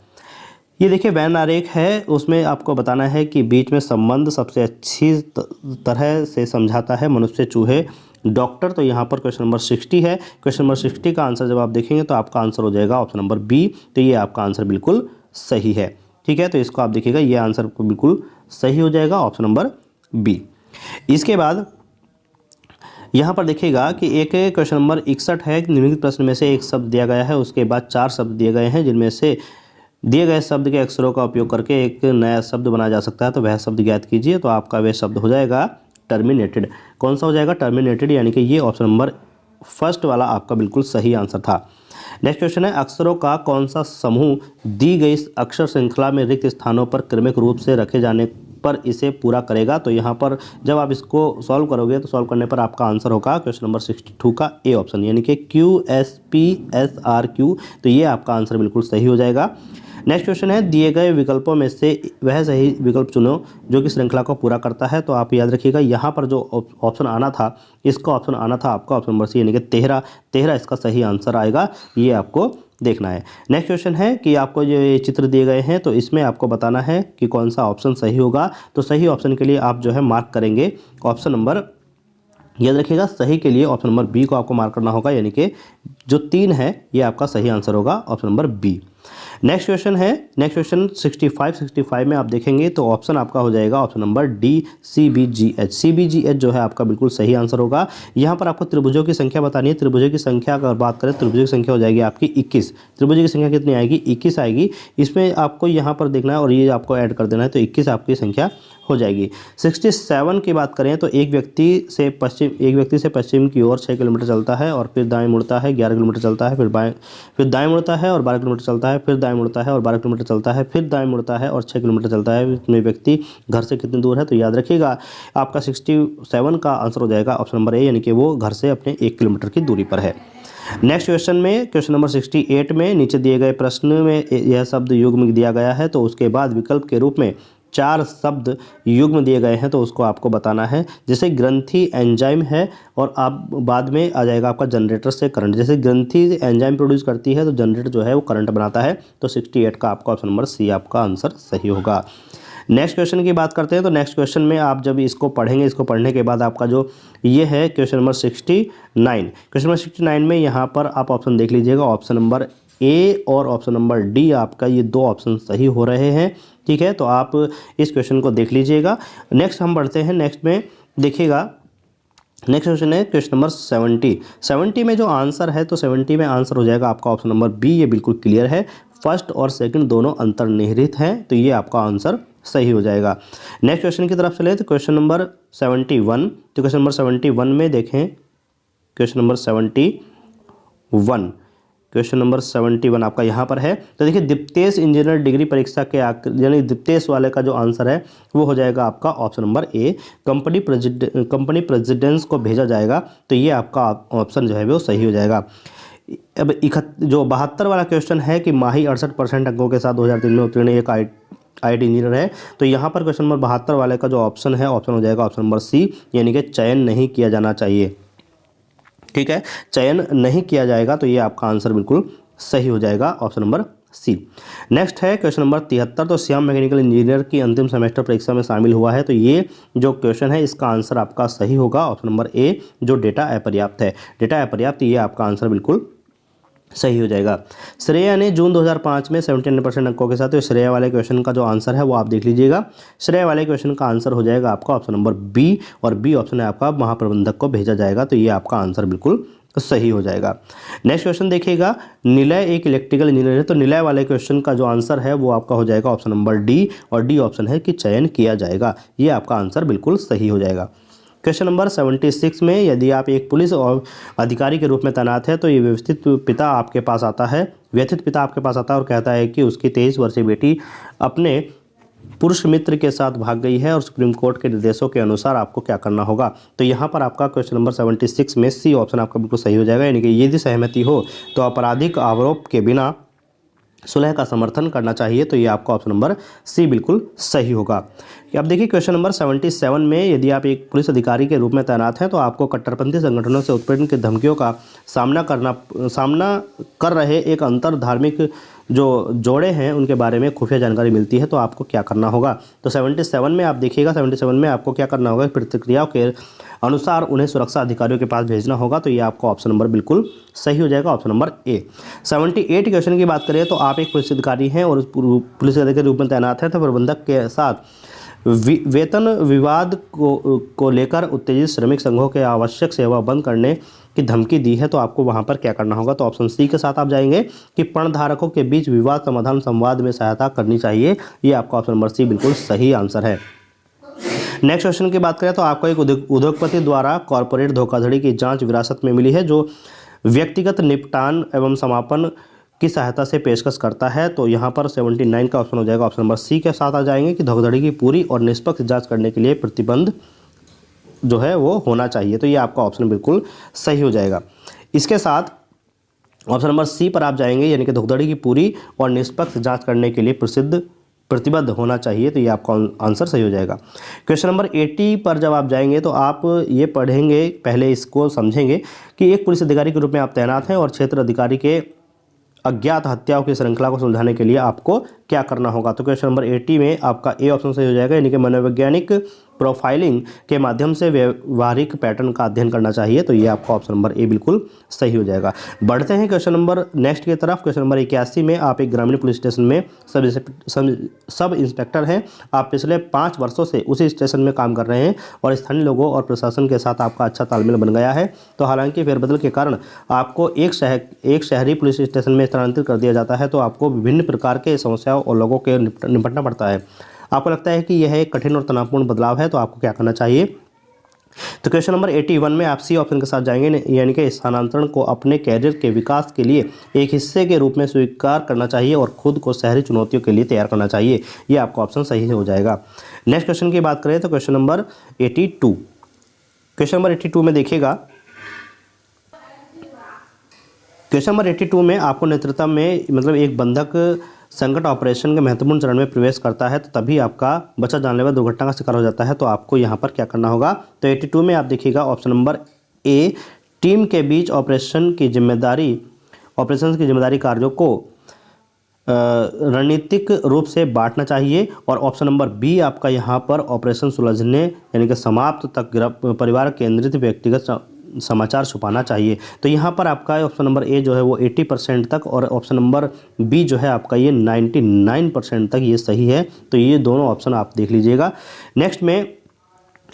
ये देखिए, वैन आरेख है, उसमें आपको बताना है कि बीच में संबंध सबसे अच्छी तरह से समझाता है मनुष्य, चूहे, डॉक्टर। तो यहाँ पर क्वेश्चन नंबर 60 है। क्वेश्चन नंबर 60 का आंसर जब आप देखेंगे तो आपका आंसर हो जाएगा ऑप्शन नंबर बी। तो ये आपका आंसर बिल्कुल सही है, ठीक है। तो इसको आप देखिएगा, ये आंसर बिल्कुल सही हो जाएगा, ऑप्शन नंबर बी। इसके बाद यहाँ पर देखिएगा कि एक क्वेश्चन नंबर 61 है। निम्नलिखित प्रश्न में से एक शब्द दिया गया है, उसके बाद 4 शब्द दिए गए हैं, जिनमें से दिए गए शब्द के अक्षरों का उपयोग करके एक नया शब्द बनाया जा सकता है। तो वह शब्द ज्ञात कीजिए। तो आपका वह शब्द हो जाएगा टर्मिनेटेड। कौन सा हो जाएगा? टर्मिनेटेड, यानी कि ये ऑप्शन नंबर फर्स्ट वाला आपका बिल्कुल सही आंसर था। नेक्स्ट क्वेश्चन है, अक्षरों का कौन सा समूह दी गई अक्षर श्रृंखला में रिक्त स्थानों पर क्रमिक रूप से रखे जाने पर इसे पूरा करेगा? तो यहाँ पर जब आप इसको सॉल्व करोगे तो सॉल्व करने पर आपका आंसर होगा क्वेश्चन नंबर 62 का ए ऑप्शन, यानी कि QSPSRQ। तो ये आपका आंसर बिल्कुल सही हो जाएगा। नेक्स्ट क्वेश्चन है, दिए गए विकल्पों में से वह सही विकल्प चुनो जो कि श्रृंखला को पूरा करता है। तो आप याद रखिएगा यहाँ पर जो ऑप्शन आना था, इसका ऑप्शन आना था आपका ऑप्शन नंबर सी यानी कि 13 इसका सही आंसर आएगा, ये आपको देखना है। नेक्स्ट क्वेश्चन है कि आपको जो ये चित्र दिए गए हैं तो इसमें आपको बताना है कि कौन सा ऑप्शन सही होगा। तो सही ऑप्शन के लिए आप जो है मार्क करेंगे ऑप्शन नंबर, याद रखिएगा सही के लिए ऑप्शन नंबर बी को आपको मार्क करना होगा, यानी कि जो 3 है ये आपका सही आंसर होगा option number B. Next question है, नेक्स्ट क्वेश्चन 65 में आप देखेंगे तो ऑप्शन आपका हो जाएगा option number D CBGH। CBGH जो है आपका बिल्कुल सही आंसर होगा। यहाँ पर आपको त्रिभुजों की संख्या बतानी है। त्रिभुजों की संख्या अगर बात करें, त्रिभुजों की संख्या हो जाएगी आपकी 21। त्रिभुजों की संख्या कितनी आएगी? 21 आएगी। इसमें आपको यहाँ पर देखना है और ये आपको ऐड कर देना है, तो 21 आपकी संख्या हो जाएगी। 67 की बात करें तो एक व्यक्ति से पश्चिम की ओर 6 किलोमीटर चलता है और फिर दाएं मुड़ता है, 11 किलोमीटर चलता है, फिर दाएं मुड़ता है और 12 किलोमीटर चलता है, फिर दाएं मुड़ता है और 12 किलोमीटर चलता है, फिर दाएं मुड़ता है और 6 किलोमीटर चलता है। इसमें व्यक्ति घर से कितनी दूर है? तो याद रखिएगा आपका 67 का आंसर हो जाएगा ऑप्शन नंबर ए, यानी कि वो घर से अपने 1 किलोमीटर की दूरी पर है। नेक्स्ट क्वेश्चन में, क्वेश्चन नंबर 68 में नीचे दिए गए प्रश्न में यह शब्द युग्म दिया गया है, तो उसके बाद विकल्प के रूप में 4 शब्द युग्म दिए गए हैं, तो उसको आपको बताना है। जैसे ग्रंथि एंजाइम है और आप बाद में आ जाएगा आपका जनरेटर से करंट। जैसे ग्रंथि एंजाइम प्रोड्यूस करती है तो जनरेटर जो है वो करंट बनाता है। तो 68 का आपका ऑप्शन नंबर सी आपका आंसर सही होगा। नेक्स्ट क्वेश्चन की बात करते हैं तो नेक्स्ट क्वेश्चन में आप जब इसको पढ़ेंगे, इसको पढ़ने के बाद आपका जो ये है क्वेश्चन नंबर 69। क्वेश्चन नंबर 69 में यहाँ पर आप ऑप्शन देख लीजिएगा, ऑप्शन नंबर ए और ऑप्शन नंबर डी आपका ये 2 ऑप्शन सही हो रहे हैं। ठीक है, तो आप इस क्वेश्चन को देख लीजिएगा। नेक्स्ट हम बढ़ते हैं, नेक्स्ट में देखिएगा, नेक्स्ट क्वेश्चन है क्वेश्चन नंबर 70 में जो आंसर है तो 70 में आंसर हो जाएगा आपका ऑप्शन नंबर बी, ये बिल्कुल क्लियर है। फर्स्ट और सेकंड दोनों अंतर्निहित हैं, तो ये आपका आंसर सही हो जाएगा। नेक्स्ट क्वेश्चन की तरफ चले तो क्वेश्चन नंबर 71। तो क्वेश्चन नंबर 71 में देखें, क्वेश्चन नंबर 71, क्वेश्चन नंबर 71 आपका यहाँ पर है। तो देखिए दिप्तेश इंजीनियर डिग्री परीक्षा के यानी दिप्तेश वाले का जो आंसर है वो हो जाएगा आपका option number A, company precedence को भेजा जाएगा। तो ये आपका ऑप्शन जो है वो सही हो जाएगा। अब जो 72 वाला क्वेश्चन है कि माही 68% अंकों के साथ 2003 में उत्तीर्ण एक IT इंजीनियर है, तो यहाँ पर क्वेश्चन नंबर 72 वाले का जो ऑप्शन है ऑप्शन हो जाएगा ऑप्शन नंबर सी, यानी कि चयन नहीं किया जाना चाहिए। ठीक है, चयन नहीं किया जाएगा, तो ये आपका आंसर बिल्कुल सही हो जाएगा ऑप्शन नंबर सी। नेक्स्ट है क्वेश्चन नंबर 73। तो श्याम मैकेनिकल इंजीनियर की अंतिम सेमेस्टर परीक्षा में शामिल हुआ है, तो ये जो क्वेश्चन है इसका आंसर आपका सही होगा ऑप्शन नंबर ए, जो डेटा अपर्याप्त है। डेटा अपर्याप्त, ये आपका आंसर बिल्कुल सही हो जाएगा। श्रेया ने जून 2005 में 79% अंकों के साथ, तो श्रेया वाले क्वेश्चन का जो आंसर है वो आप देख लीजिएगा। श्रेया वाले क्वेश्चन का आंसर हो जाएगा आपका ऑप्शन नंबर बी, और बी ऑप्शन है आपका महाप्रबंधक को भेजा जाएगा, तो ये आपका आंसर बिल्कुल सही हो जाएगा। नेक्स्ट क्वेश्चन देखिएगा, निलय एक इलेक्ट्रिकल इंजीनियर है, तो निलय वाले क्वेश्चन का जो आंसर है वो आपका हो जाएगा ऑप्शन नंबर डी, और डी ऑप्शन है कि चयन किया जाएगा, ये आपका आंसर बिल्कुल सही हो जाएगा। क्वेश्चन नंबर 76 में, यदि आप एक पुलिस अधिकारी के रूप में तैनात है तो ये व्यवस्थित पिता आपके पास आता है, व्यथित पिता आपके पास आता है और कहता है कि उसकी 23 वर्षीय बेटी अपने पुरुष मित्र के साथ भाग गई है और सुप्रीम कोर्ट के निर्देशों के अनुसार आपको क्या करना होगा। तो यहाँ पर आपका क्वेश्चन नंबर 76 में सी ऑप्शन आपका बिल्कुल सही हो जाएगा, यानी कि यदि सहमति हो तो आपराधिक आरोप के बिना सुलह का समर्थन करना चाहिए, तो ये आपका ऑप्शन नंबर सी बिल्कुल सही होगा। अब देखिए क्वेश्चन नंबर 77 में, यदि आप एक पुलिस अधिकारी के रूप में तैनात हैं तो आपको कट्टरपंथी संगठनों से उत्पीड़न की धमकियों का सामना कर रहे एक अंतर धार्मिक जो जोड़े हैं उनके बारे में खुफिया जानकारी मिलती है, तो आपको क्या करना होगा। तो 77 में आप देखिएगा, 77 में आपको क्या करना होगा, प्रतिक्रियाओं के अनुसार उन्हें सुरक्षा अधिकारियों के पास भेजना होगा, तो ये आपका ऑप्शन नंबर बिल्कुल सही हो जाएगा ऑप्शन नंबर ए। 78 क्वेश्चन की बात करें तो आप एक पुलिस अधिकारी हैं और पुलिस अधिकारी के रूप में तैनात हैं, तो प्रबंधक के साथ वेतन विवाद को लेकर उत्तेजित श्रमिक संघों के आवश्यक सेवा बंद करने की धमकी दी है, तो आपको वहां पर क्या करना होगा। तो ऑप्शन सी के साथ आप जाएंगे कि पणधारकों के बीच विवाद समाधान संवाद में सहायता करनी चाहिए, ये आपका ऑप्शन नंबर सी बिल्कुल सही आंसर है। नेक्स्ट क्वेश्चन की बात करें तो आपको एक उद्योगपति द्वारा कॉरपोरेट धोखाधड़ी की जांच विरासत में मिली है, जो व्यक्तिगत निपटान एवं समापन की सहायता से पेशकश करता है, तो यहाँ पर 79 का ऑप्शन हो जाएगा ऑप्शन नंबर सी के साथ आ जाएंगे कि धोखाधड़ी की पूरी और निष्पक्ष जांच करने के लिए प्रतिबंध जो है वो होना चाहिए, तो ये आपका ऑप्शन बिल्कुल सही हो जाएगा। इसके साथ ऑप्शन नंबर सी पर आप जाएंगे, यानी कि धोखाधड़ी की पूरी और निष्पक्ष जांच करने के लिए प्रतिबद्ध होना चाहिए, तो ये आपका आंसर सही हो जाएगा। क्वेश्चन नंबर 80 पर जब आप जाएंगे तो आप ये पढ़ेंगे, पहले इसको समझेंगे कि एक पुलिस अधिकारी के रूप में आप तैनात हैं और क्षेत्र अधिकारी के अज्ञात हत्याओं की श्रृंखला को सुलझाने के लिए आपको क्या करना होगा। तो क्वेश्चन नंबर 80 में आपका ए ऑप्शन सही हो जाएगा, यानी कि मनोवैज्ञानिक प्रोफाइलिंग के माध्यम से व्यवहारिक पैटर्न का अध्ययन करना चाहिए, तो ये आपका ऑप्शन नंबर ए बिल्कुल सही हो जाएगा। बढ़ते हैं क्वेश्चन नंबर नेक्स्ट की तरफ। क्वेश्चन नंबर 81 में आप एक ग्रामीण पुलिस स्टेशन में सब इंस्पेक्टर हैं। आप पिछले 5 वर्षों से उसी स्टेशन में काम कर रहे हैं और स्थानीय लोगों और प्रशासन के साथ आपका अच्छा तालमेल बन गया है। तो हालांकि फेरबदल के कारण आपको एक शहरी पुलिस स्टेशन में स्थानांतरित कर दिया जाता है, तो आपको विभिन्न प्रकार के समस्याओं और लोगों के निपटना पड़ता है। आपको लगता है कि यह एक कठिन और तनावपूर्ण बदलाव है, तो आपको क्या करना चाहिए। तो क्वेश्चन नंबर 81 में आप सी ऑप्शन के साथ जाएंगे, यानी कि स्थानांतरण को अपने कैरियर के विकास के लिए एक हिस्से के रूप में स्वीकार करना चाहिए और खुद को शहरी चुनौतियों के लिए तैयार करना चाहिए। ये आपका ऑप्शन सही हो जाएगा। नेक्स्ट क्वेश्चन की बात करें तो क्वेश्चन नंबर 82। क्वेश्चन नंबर 82 में देखिएगा, क्वेश्चन नंबर 82 में आपको नेतृत्व में मतलब एक बंधक संकट ऑपरेशन के महत्वपूर्ण चरण में प्रवेश करता है, तो तभी आपका बच्चा जानलेवा दुर्घटना का शिकार हो जाता है, तो आपको यहाँ पर क्या करना होगा। तो 82 में आप देखिएगा ऑप्शन नंबर ए, टीम के बीच ऑपरेशन की जिम्मेदारी कार्यों को रणनीतिक रूप से बांटना चाहिए, और ऑप्शन नंबर बी आपका यहाँ पर ऑपरेशन सुलझने यानी कि समाप्त तक परिवार केंद्रित व्यक्तिगत समाचार छुपाना चाहिए। तो यहाँ पर आपका ऑप्शन नंबर ए जो है वो 80% तक और ऑप्शन नंबर बी जो है आपका ये 99% तक ये सही है। तो ये दोनों ऑप्शन आप देख लीजिएगा। नेक्स्ट में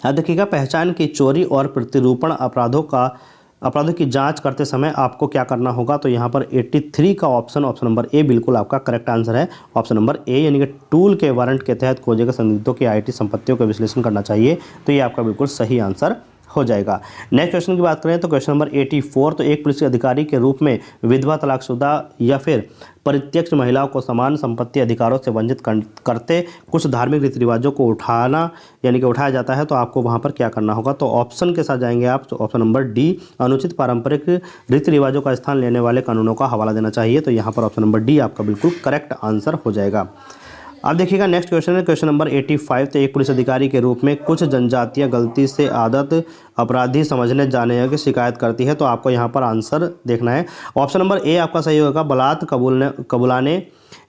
आप देखिएगा, पहचान की चोरी और प्रतिरूपण अपराधों की जांच करते समय आपको क्या करना होगा। तो यहाँ पर 83 का ऑप्शन नंबर ए बिल्कुल आपका करेक्ट आंसर है। ऑप्शन नंबर ए, यानी कि टूल के वारंट के तहत खोजे गए संदिग्धों की आईटी संपत्तियों का विश्लेषण करना चाहिए, तो ये आपका बिल्कुल सही आंसर हो जाएगा। नेक्स्ट क्वेश्चन की बात करें तो क्वेश्चन नंबर 84, तो एक पुलिस अधिकारी के रूप में विधवा, तलाकशुदा या फिर परित्यक्त महिलाओं को समान संपत्ति अधिकारों से वंचित करते कुछ धार्मिक रीति रिवाजों को उठाया जाता है, तो आपको वहां पर क्या करना होगा। तो ऑप्शन के साथ जाएंगे आप, तो ऑप्शन नंबर डी, अनुचित पारंपरिक रीति रिवाजों का स्थान लेने वाले कानूनों का हवाला देना चाहिए, तो यहाँ पर ऑप्शन नंबर डी आपका बिल्कुल करेक्ट आंसर हो जाएगा। अब देखिएगा नेक्स्ट क्वेश्चन है क्वेश्चन नंबर 85, तो एक पुलिस अधिकारी के रूप में कुछ जनजातियां गलती से आदत अपराधी समझने जाने की शिकायत करती है, तो आपको यहाँ पर आंसर देखना है। ऑप्शन नंबर ए आपका सही होगा, बलात् कबूलाने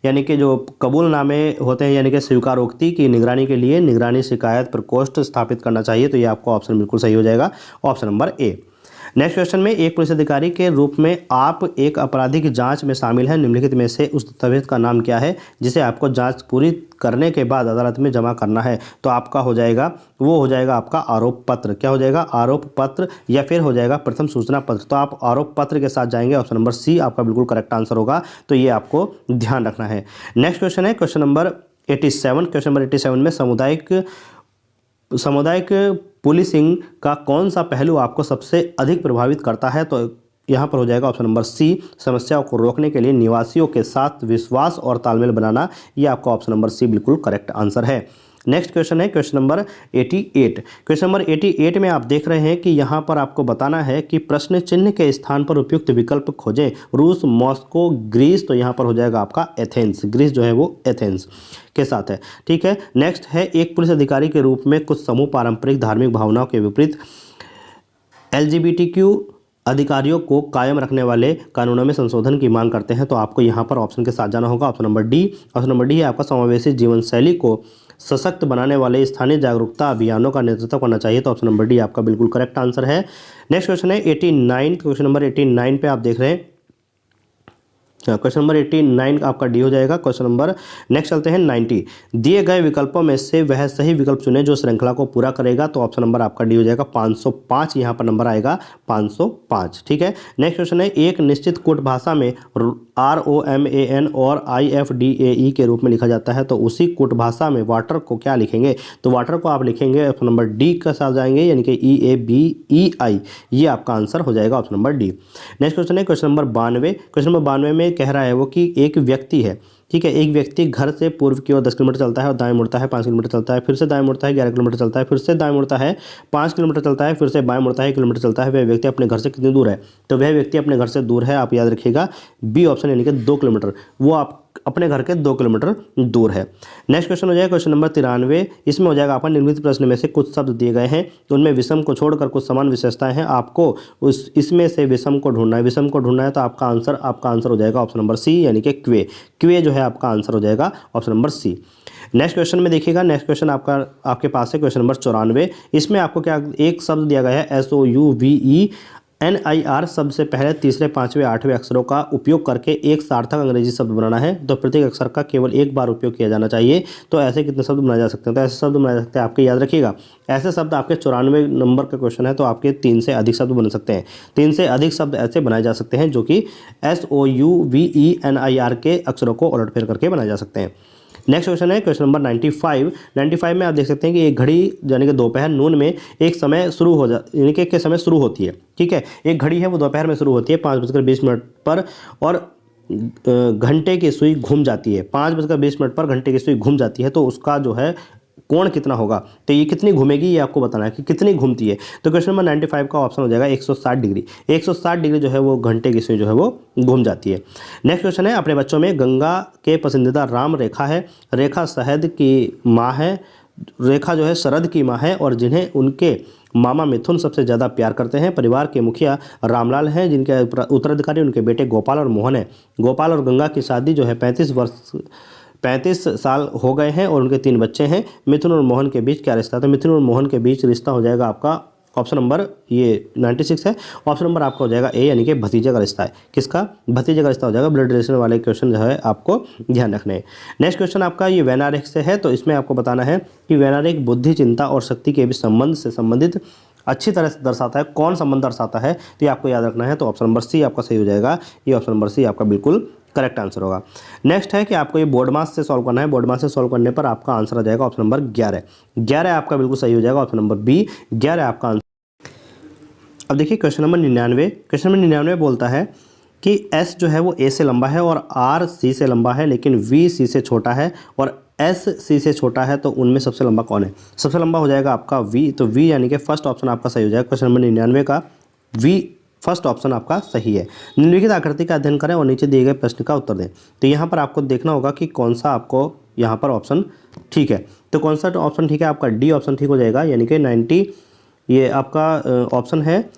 यानी कि जो कबूलनामे होते हैं यानी कि स्वीकारोक्ति की निगरानी के लिए निगरानी शिकायत प्रकोष्ठ स्थापित करना चाहिए, तो ये आपका ऑप्शन बिल्कुल सही हो जाएगा, option number A. Next question में, एक पुलिस अधिकारी के रूप में आप एक अपराधी की जांच में शामिल हैं, निम्नलिखित में से उस दस्तावेज का नाम क्या है जिसे आपको जांच पूरी करने के बाद अदालत में जमा करना है। तो आपका हो जाएगा आपका आरोप पत्र। क्या हो जाएगा, आरोप पत्र, या फिर हो जाएगा प्रथम सूचना पत्र। तो आप आरोप पत्र के साथ जाएंगे, ऑप्शन नंबर सी आपका बिल्कुल करेक्ट आंसर होगा, तो ये आपको ध्यान रखना है। नेक्स्ट क्वेश्चन है क्वेश्चन नंबर 87। क्वेश्चन नंबर 87 में सामुदायिक पुलिसिंग का कौन सा पहलू आपको सबसे अधिक प्रभावित करता है। तो यहाँ पर हो जाएगा ऑप्शन नंबर सी, समस्याओं को रोकने के लिए निवासियों के साथ विश्वास और तालमेल बनाना, ये आपका ऑप्शन नंबर सी बिल्कुल करेक्ट आंसर है। नेक्स्ट क्वेश्चन है क्वेश्चन नंबर 88। क्वेश्चन नंबर 88 में आप देख रहे हैं कि यहाँ पर आपको बताना है कि प्रश्न चिन्ह के स्थान पर उपयुक्त विकल्प खोजें। रूस, मॉस्को, ग्रीस, तो यहाँ पर हो जाएगा आपका एथेंस। ग्रीस जो है वो एथेंस के साथ है, ठीक है। नेक्स्ट है, एक पुलिस अधिकारी के रूप में कुछ समूह पारंपरिक धार्मिक भावनाओं के विपरीत LGBTQ अधिकारियों को कायम रखने वाले कानूनों में संशोधन की मांग करते हैं, तो आपको यहाँ पर ऑप्शन के साथ जाना होगा, option number D. Option number D है आपका समावेशी जीवन शैली को सशक्त बनाने वाले स्थानीय जागरूकता अभियानों का नेतृत्व करना चाहिए, तो ऑप्शन नंबर डी आपका बिल्कुल करेक्ट आंसर है। नेक्स्ट क्वेश्चन है 89। क्वेश्चन नंबर 89 पे आप देख रहे हैं, क्वेश्चन नंबर 89 आपका डी हो जाएगा। क्वेश्चन नंबर नेक्स्ट चलते हैं 90। दिए गए विकल्पों में से वह सही विकल्प चुने जो श्रृंखला को पूरा करेगा, तो ऑप्शन नंबर आपका डी हो जाएगा 505, यहाँ पर नंबर आएगा 505, ठीक है। नेक्स्ट क्वेश्चन है, एक निश्चित कूट भाषा में ROMAN और IFDAE के रूप में लिखा जाता है, तो उसी कूट भाषा में वाटर को क्या लिखेंगे। तो वाटर को आप लिखेंगे ऑप्शन नंबर डी के साथ जाएंगे, यानी कि EABEI, ये आपका आंसर हो जाएगा option number D. Next question है क्वेश्चन नंबर 92। क्वेश्चन नंबर 92 में कह रहा है वो कि एक व्यक्ति है ठीक है। एक व्यक्ति घर से पूर्व की ओर 10 किलोमीटर चलता है और दाएं मुड़ता है 5 किलोमीटर चलता है, फिर से दाएं मुड़ता है 11 किलोमीटर चलता है, फिर से दाएं मुड़ता है 5 किलोमीटर चलता है, फिर से बाएं मुड़ता है 1 किलोमीटर चलता है। वह व्यक्ति अपने घर से कितनी दूर है? तो वह व्यक्ति अपने घर से दूर है, आप याद रखिएगा बी ऑप्शन यानी कि 2 किलोमीटर, वो आप अपने घर के 2 किलोमीटर दूर है। नेक्स्ट क्वेश्चन हो जाएगा क्वेश्चन नंबर 93। इसमें हो जाएगा आपका निम्नलिखित प्रश्न में से कुछ शब्द दिए गए हैं, उनमें विषम को छोड़कर कुछ समान विशेषताएं हैं, आपको इसमें से विषम को ढूंढना है। विषम को ढूंढना है तो आपका आंसर हो जाएगा ऑप्शन नंबर सी यानी कि क्वे जो है आपका आंसर हो जाएगा option number C. Next question में देखिएगा, नेक्स्ट क्वेश्चन आपके पास है क्वेश्चन नंबर 94। इसमें आपको क्या एक शब्द दिया गया है SOUVENIR शब्द से पहले तीसरे, पांचवें, आठवें अक्षरों का उपयोग करके एक सार्थक अंग्रेजी शब्द बनाना है, तो प्रत्येक अक्षर का केवल एक बार उपयोग किया जाना चाहिए। तो ऐसे कितने शब्द बनाए जा सकते हैं? तो ऐसे शब्द बनाए जा सकते हैं, आपके याद रखिएगा ऐसे शब्द आपके 94 नंबर का क्वेश्चन है, तो आपके 3 से अधिक शब्द बन सकते हैं। 3 से अधिक शब्द ऐसे बनाए जा सकते हैं जो कि SOUVENIR के अक्षरों को उलटफेर करके बनाए जा सकते हैं। नेक्स्ट क्वेश्चन है क्वेश्चन नंबर 95 में आप देख सकते हैं कि एक घड़ी यानी कि दोपहर नून में एक समय शुरू हो यानी कि एक समय शुरू होती है। ठीक है, एक घड़ी है वो दोपहर में शुरू होती है 5:20 पर और घंटे की सुई घूम जाती है। 5:20 पर घंटे की सुई घूम जाती है, तो उसका जो है कोण कितना होगा? तो ये कितनी घूमेगी ये आपको बताना है कि कितनी घूमती है। तो क्वेश्चन नंबर 95 का ऑप्शन हो जाएगा 160 डिग्री। 160 डिग्री जो है वो घंटे की सुई जो है वो घूम जाती है। नेक्स्ट क्वेश्चन है, अपने बच्चों में गंगा के पसंदीदा राम रेखा है। रेखा शहद की माँ है, रेखा जो है शरद की माँ है और जिन्हें उनके मामा मिथुन सबसे ज़्यादा प्यार करते हैं। परिवार के मुखिया रामलाल हैं, जिनके उत्तराधिकारी उनके बेटे गोपाल और मोहन है। गोपाल और गंगा की शादी जो है 35 साल हो गए हैं और उनके 3 बच्चे हैं। मिथुन और मोहन के बीच क्या रिश्ता है? तो मिथुन और मोहन के बीच रिश्ता हो जाएगा आपका ऑप्शन नंबर ये 96 है। ऑप्शन नंबर आपका हो जाएगा ए यानी कि भतीजे का रिश्ता है। किसका? भतीजे का रिश्ता हो जाएगा। ब्लड रिलेशन वाले क्वेश्चन जो है आपको ध्यान रखने हैं। नेक्स्ट क्वेश्चन आपका ये वैनारिक से है, तो इसमें आपको बताना है कि वैनारिक बुद्धि, चिंता और शक्ति के भी संबंध से संबंधित अच्छी तरह से दर्शाता है। कौन संबंध दर्शाता है तो ये आपको याद रखना है। तो ऑप्शन नंबर सी आपका सही हो जाएगा। ये ऑप्शन नंबर सी आपका बिल्कुल करेक्ट आंसर होगा। नेक्स्ट है कि आपको ये बोर्ड मास से सॉल्व करना है। बोर्ड मास से सॉल्व करने पर आपका आंसर आ जाएगा ऑप्शन नंबर 11। 11 आपका बिल्कुल सही हो जाएगा, ऑप्शन नंबर बी 11 आपका आंसर। अब देखिए क्वेश्चन नंबर 99। क्वेश्चन नंबर 99 बोलता है कि एस जो है वो ए से लंबा है और आर सी से लंबा है, लेकिन वी सी से छोटा है और एस सी से छोटा है, तो उनमें सबसे लंबा कौन है? सबसे लंबा हो जाएगा आपका वी। तो वी यानी कि फर्स्ट ऑप्शन आपका सही हो जाएगा। क्वेश्चन नंबर 99 का वी फर्स्ट ऑप्शन आपका सही है। निम्नलिखित आकृति का अध्ययन करें और नीचे दिए गए प्रश्न का उत्तर दें। तो यहाँ पर आपको देखना होगा कि कौन सा आपको यहाँ पर ऑप्शन ठीक है। तो कौन सा ऑप्शन ठीक है? आपका डी ऑप्शन ठीक हो जाएगा, यानी कि 90 ये आपका ऑप्शन है,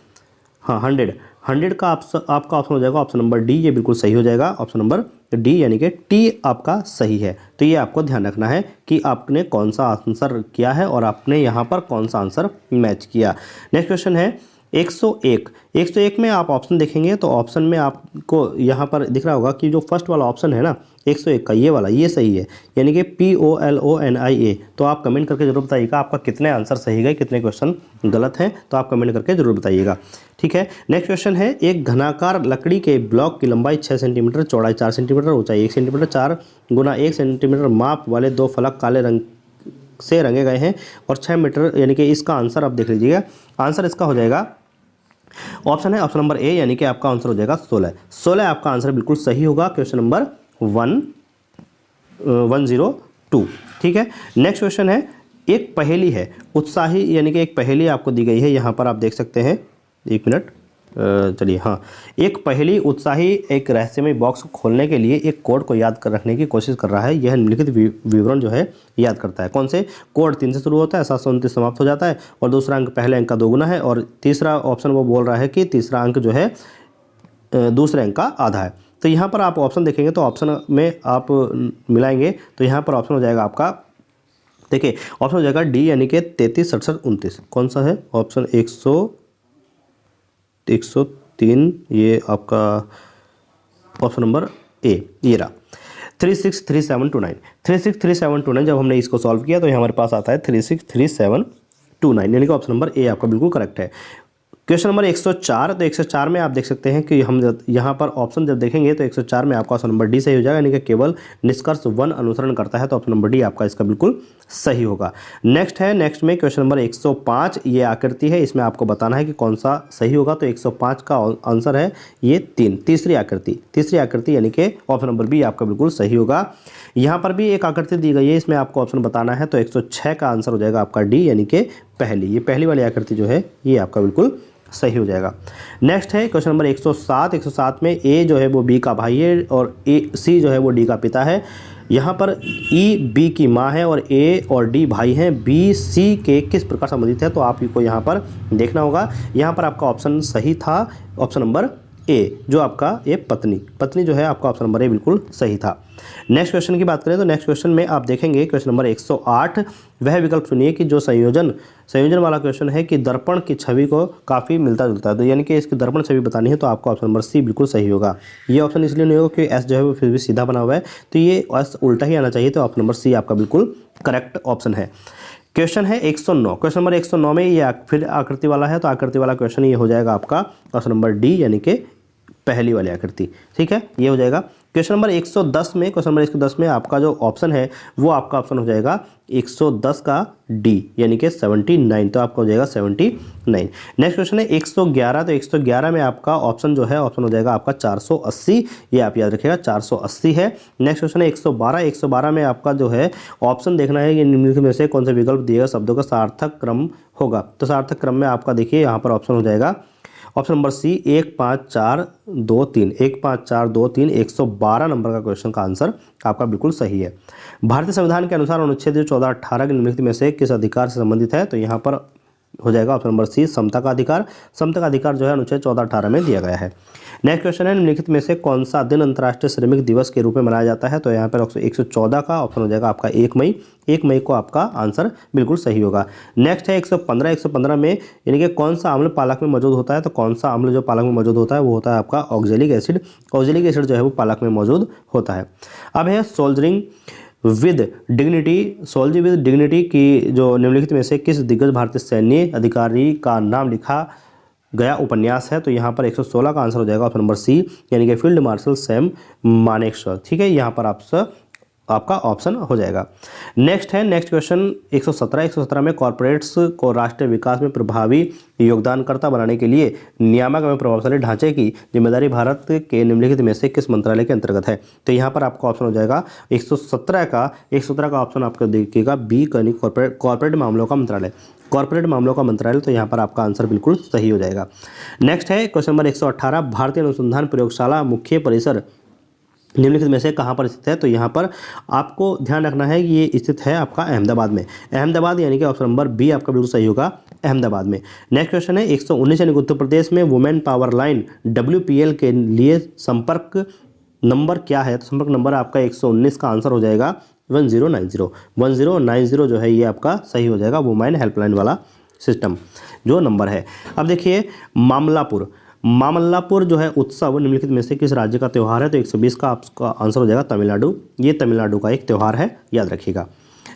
हाँ 100 का आपका ऑप्शन हो जाएगा ऑप्शन नंबर डी, ये बिल्कुल सही हो जाएगा ऑप्शन नंबर डी, यानी कि टी आपका सही है। तो ये आपको ध्यान रखना है कि आपने कौन सा आंसर किया है और आपने यहाँ पर कौन सा आंसर मैच किया। नेक्स्ट क्वेश्चन है 101 में आप ऑप्शन देखेंगे तो ऑप्शन में आपको यहाँ पर दिख रहा होगा कि जो फर्स्ट वाला ऑप्शन है ना 101 का ये वाला ये सही है, यानी कि POLONIA। तो आप कमेंट करके जरूर बताइएगा आपका कितने आंसर सही गए, कितने क्वेश्चन गलत हैं, तो आप कमेंट करके जरूर बताइएगा। ठीक है, नेक्स्ट क्वेश्चन है, एक घनाकार लकड़ी के ब्लॉक की लंबाई 6 सेंटीमीटर, चौड़ाई 4 सेंटीमीटर, ऊंचाई 1 सेंटीमीटर, 4 गुना 1 सेंटीमीटर माप वाले 2 फलक काले रंग से रंगे गए हैं और 6 मीटर, यानी कि इसका आंसर आप देख लीजिएगा। आंसर इसका हो जाएगा ऑप्शन है ऑप्शन नंबर ए, यानी कि आपका आंसर हो जाएगा 16 आपका आंसर बिल्कुल सही होगा। Question number 102। ठीक है, नेक्स्ट क्वेश्चन है, एक पहेली है उत्साही, यानी कि एक पहेली आपको दी गई है, यहाँ पर आप देख सकते हैं, एक मिनट चलिए, हाँ, एक पहेली उत्साही एक रहस्यमय बॉक्स को खोलने के लिए एक कोड को याद कर रखने की कोशिश कर रहा है। यह निम्नलिखित विवरण जो है याद करता है। कौन से? कोड 3 से शुरू होता है, 729 समाप्त हो जाता है और दूसरा अंक पहले अंक का 2 गुना है और तीसरा ऑप्शन वो बोल रहा है कि तीसरा अंक जो है दूसरे अंक का आधा है। तो यहाँ पर आप ऑप्शन देखेंगे तो ऑप्शन में आप मिलाएंगे तो यहाँ पर ऑप्शन हो जाएगा आपका, देखिए ऑप्शन हो जाएगा डी, यानी कि 33, 67, 29। कौन सा है? ऑप्शन 103, ये आपका ऑप्शन नंबर ए, ये रहा 363729। 363729 जब हमने इसको सॉल्व किया तो ये हमारे पास आता है 363729, यानी कि ऑप्शन नंबर ए आपका बिल्कुल करेक्ट है। क्वेश्चन नंबर 104, तो 104 में आप देख सकते हैं कि हम यहाँ पर ऑप्शन जब देखेंगे तो 104 में आपका ऑप्शन नंबर डी सही हो जाएगा, यानी कि केवल निष्कर्ष 1 अनुसरण करता है, तो ऑप्शन नंबर डी आपका इसका बिल्कुल सही होगा। नेक्स्ट में क्वेश्चन नंबर 105, ये आकृति है, इसमें आपको बताना है कि कौन सा सही होगा। तो 105 का आंसर है ये तीसरी आकृति, यानी कि ऑप्शन नंबर बी आपका बिल्कुल सही होगा। यहाँ पर भी एक आकृति दी गई है, इसमें आपको ऑप्शन बताना है, तो 106 का आंसर हो जाएगा आपका डी, यानी कि पहली वाली आकृति जो है ये आपका बिल्कुल सही हो जाएगा। नेक्स्ट है क्वेश्चन नंबर 107 में ए जो है वो बी का भाई है और सी जो है वो डी का पिता है। यहाँ पर ई बी की माँ है और ए और डी भाई हैं, बी सी के किस प्रकार संबंधित है, तो आपको यहाँ पर देखना होगा। यहाँ पर आपका ऑप्शन सही था, ऑप्शन नंबर ए, जो आपका ये पत्नी जो है आपका ऑप्शन नंबर ए बिल्कुल सही था। नेक्स्ट क्वेश्चन की बात करें तो नेक्स्ट क्वेश्चन में आप देखेंगे क्वेश्चन नंबर 108, वह विकल्प सुनिए कि जो संयोजन वाला क्वेश्चन है कि दर्पण की छवि को काफ़ी मिलता जुलता है, तो यानी कि इसकी दर्पण छवि बतानी है, तो आपका ऑप्शन नंबर सी बिल्कुल सही होगा। ये ऑप्शन इसलिए नहीं होगा कि एस जो है वो फिर भी सीधा बना हुआ है, तो ये एस उल्टा ही आना चाहिए, तो ऑप्शन नंबर सी आपका बिल्कुल करेक्ट ऑप्शन है। क्वेश्चन है 109, क्वेश्चन नंबर 109 में ये फिर आकृति वाला है, तो आकृति वाला क्वेश्चन ये हो जाएगा आपका ऑप्शन नंबर डी, यानी कि पहली वाली आकृति, ठीक है, ये हो जाएगा। क्वेश्चन नंबर 110 में आपका जो ऑप्शन है वो आपका ऑप्शन हो जाएगा 110 का डी, यानी कि 79, तो आपका हो जाएगा 79। नेक्स्ट क्वेश्चन है 111, तो 111 में आपका ऑप्शन जो है ऑप्शन हो जाएगा आपका 480, ये आप याद रखिएगा 480 है। नेक्स्ट क्वेश्चन है 112 में आपका जो है ऑप्शन देखना है कि निम्नलिखित में से कौन सा विकल्प दिएगा शब्दों का सार्थक क्रम होगा, तो सार्थक क्रम में आपका देखिए यहाँ पर ऑप्शन हो जाएगा ऑप्शन नंबर सी 1 5 4 2 3, 1 5 4 2 3, 112 नंबर का क्वेश्चन का आंसर आपका बिल्कुल सही है। भारतीय संविधान के अनुसार अनुच्छेद 14-18 के निम्नलिखित में से किस अधिकार से संबंधित है, तो यहाँ पर हो जाएगा ऑप्शन नंबर सी समता का अधिकार जो है अनुच्छेद 14-18 में दिया गया है। नेक्स्ट क्वेश्चन है निम्नलिखित में से कौन सा दिन अंतर्राष्ट्रीय श्रमिक दिवस के रूप में मनाया जाता है, तो यहाँ पर 114 का ऑप्शन हो जाएगा आपका 1 मई को आपका आंसर बिल्कुल सही होगा। नेक्स्ट है 115 में यानी कि कौन सा अम्ल पालक में मौजूद होता है, तो कौन सा अम्ल जो पालक में मौजूद होता है वो होता है आपका ऑक्जेलिक एसिड जो है वो पालक में मौजूद होता है। अब है सोल्जरिंग विद डिग्निटी की जो निम्नलिखित में से किस दिग्गज भारतीय सैन्य अधिकारी का नाम लिखा गया उपन्यास है, तो यहाँ पर 116 का आंसर हो जाएगा ऑप्शन नंबर सी, यानी कि फील्ड मार्शल सैम मानेकशॉ, ठीक है, यहाँ पर आपका ऑप्शन हो जाएगा। नेक्स्ट क्वेश्चन 117 में कॉर्पोरेट्स को राष्ट्रीय विकास में प्रभावी योगदानकर्ता बनाने के लिए नियामक एवं प्रभावशाली ढांचे की जिम्मेदारी भारत के निम्नलिखित में से किस मंत्रालय के अंतर्गत है, तो यहाँ पर आपका ऑप्शन हो जाएगा 117 का ऑप्शन आपका देखिएगा बी, कॉर्पोरेट मामलों का मंत्रालय, तो यहाँ पर आपका आंसर बिल्कुल सही हो जाएगा। नेक्स्ट है क्वेश्चन नंबर 118, भारतीय अनुसंधान प्रयोगशाला मुख्य परिसर निम्नलिखित में से कहाँ पर स्थित है, तो यहाँ पर आपको ध्यान रखना है कि ये स्थित है आपका अहमदाबाद, यानी कि ऑप्शन नंबर बी आपका बिल्कुल सही होगा, अहमदाबाद में। नेक्स्ट क्वेश्चन है 119 यानी उत्तर प्रदेश में वुमेन पावर लाइन WPL के लिए संपर्क नंबर क्या है, तो संपर्क नंबर आपका 119 का आंसर हो जाएगा 1090 जो है ये आपका सही हो जाएगा, वुमेन हेल्पलाइन वाला सिस्टम जो नंबर है। अब देखिए मामल्लापुर जो है उत्सव निम्नलिखित में से किस राज्य का त्यौहार है, तो 120 का आपका आंसर हो जाएगा तमिलनाडु, ये तमिलनाडु का एक त्यौहार है, याद रखिएगा।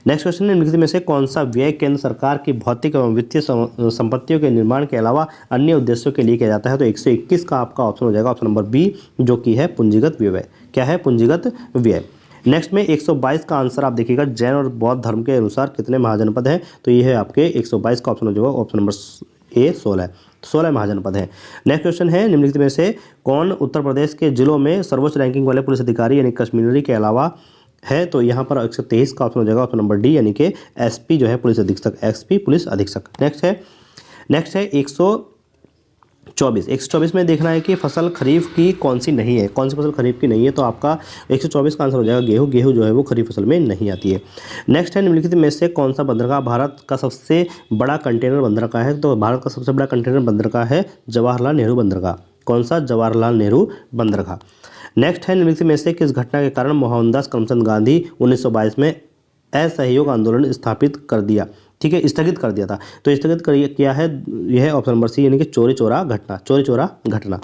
नेक्स्ट क्वेश्चन है निम्नलिखित में से कौन सा व्यय केंद्र सरकार की भौतिक एवं वित्तीय संपत्तियों के निर्माण के अलावा अन्य उद्देश्यों के लिए किया जाता है, तो 121 का आपका ऑप्शन हो जाएगा ऑप्शन नंबर बी, जो कि है पूंजीगत व्यय। क्या है? पूंजीगत व्यय। नेक्स्ट में 122 का आंसर आप देखिएगा, जैन और बौद्ध धर्म के अनुसार कितने महाजनपद हैं, तो ये है आपके 122 का ऑप्शन हो जाएगा ऑप्शन नंबर ए 16 महाजनपद हैं। नेक्स्ट क्वेश्चन है निम्नलिखित में से कौन उत्तर प्रदेश के जिलों में सर्वोच्च रैंकिंग वाले पुलिस अधिकारी यानी कश्मीरी के अलावा है, तो यहाँ पर 123 का ऑप्शन हो जाएगा ऑप्शन नंबर डी, यानी कि एसपी जो है पुलिस अधीक्षक, एसपी पुलिस अधीक्षक। नेक्स्ट है 124 में देखना है कि फसल खरीफ की कौन सी नहीं है, कौन सी फसल खरीफ की नहीं है, तो आपका 124 का आंसर हो जाएगा गेहूं जो है वो खरीफ फसल में नहीं आती है। नेक्स्ट है निम्नलिखित में से कौन सा बंदरगाह भारत का सबसे बड़ा कंटेनर बंदरगाह है, तो भारत का सबसे बड़ा कंटेनर बंदरगाह है जवाहरलाल नेहरू बंदरगाह। कौन सा? जवाहरलाल नेहरू बंदरगाह। नेक्स्ट है निम्नलिखित में से किस घटना के कारण मोहनदास करमचंद गांधी 1922 में असहयोग आंदोलन स्थापित कर दिया, ठीक है, स्थगित कर दिया था, तो स्थगित किया है यह ऑप्शन नंबर सी, यानी कि चोरी चोरा घटना।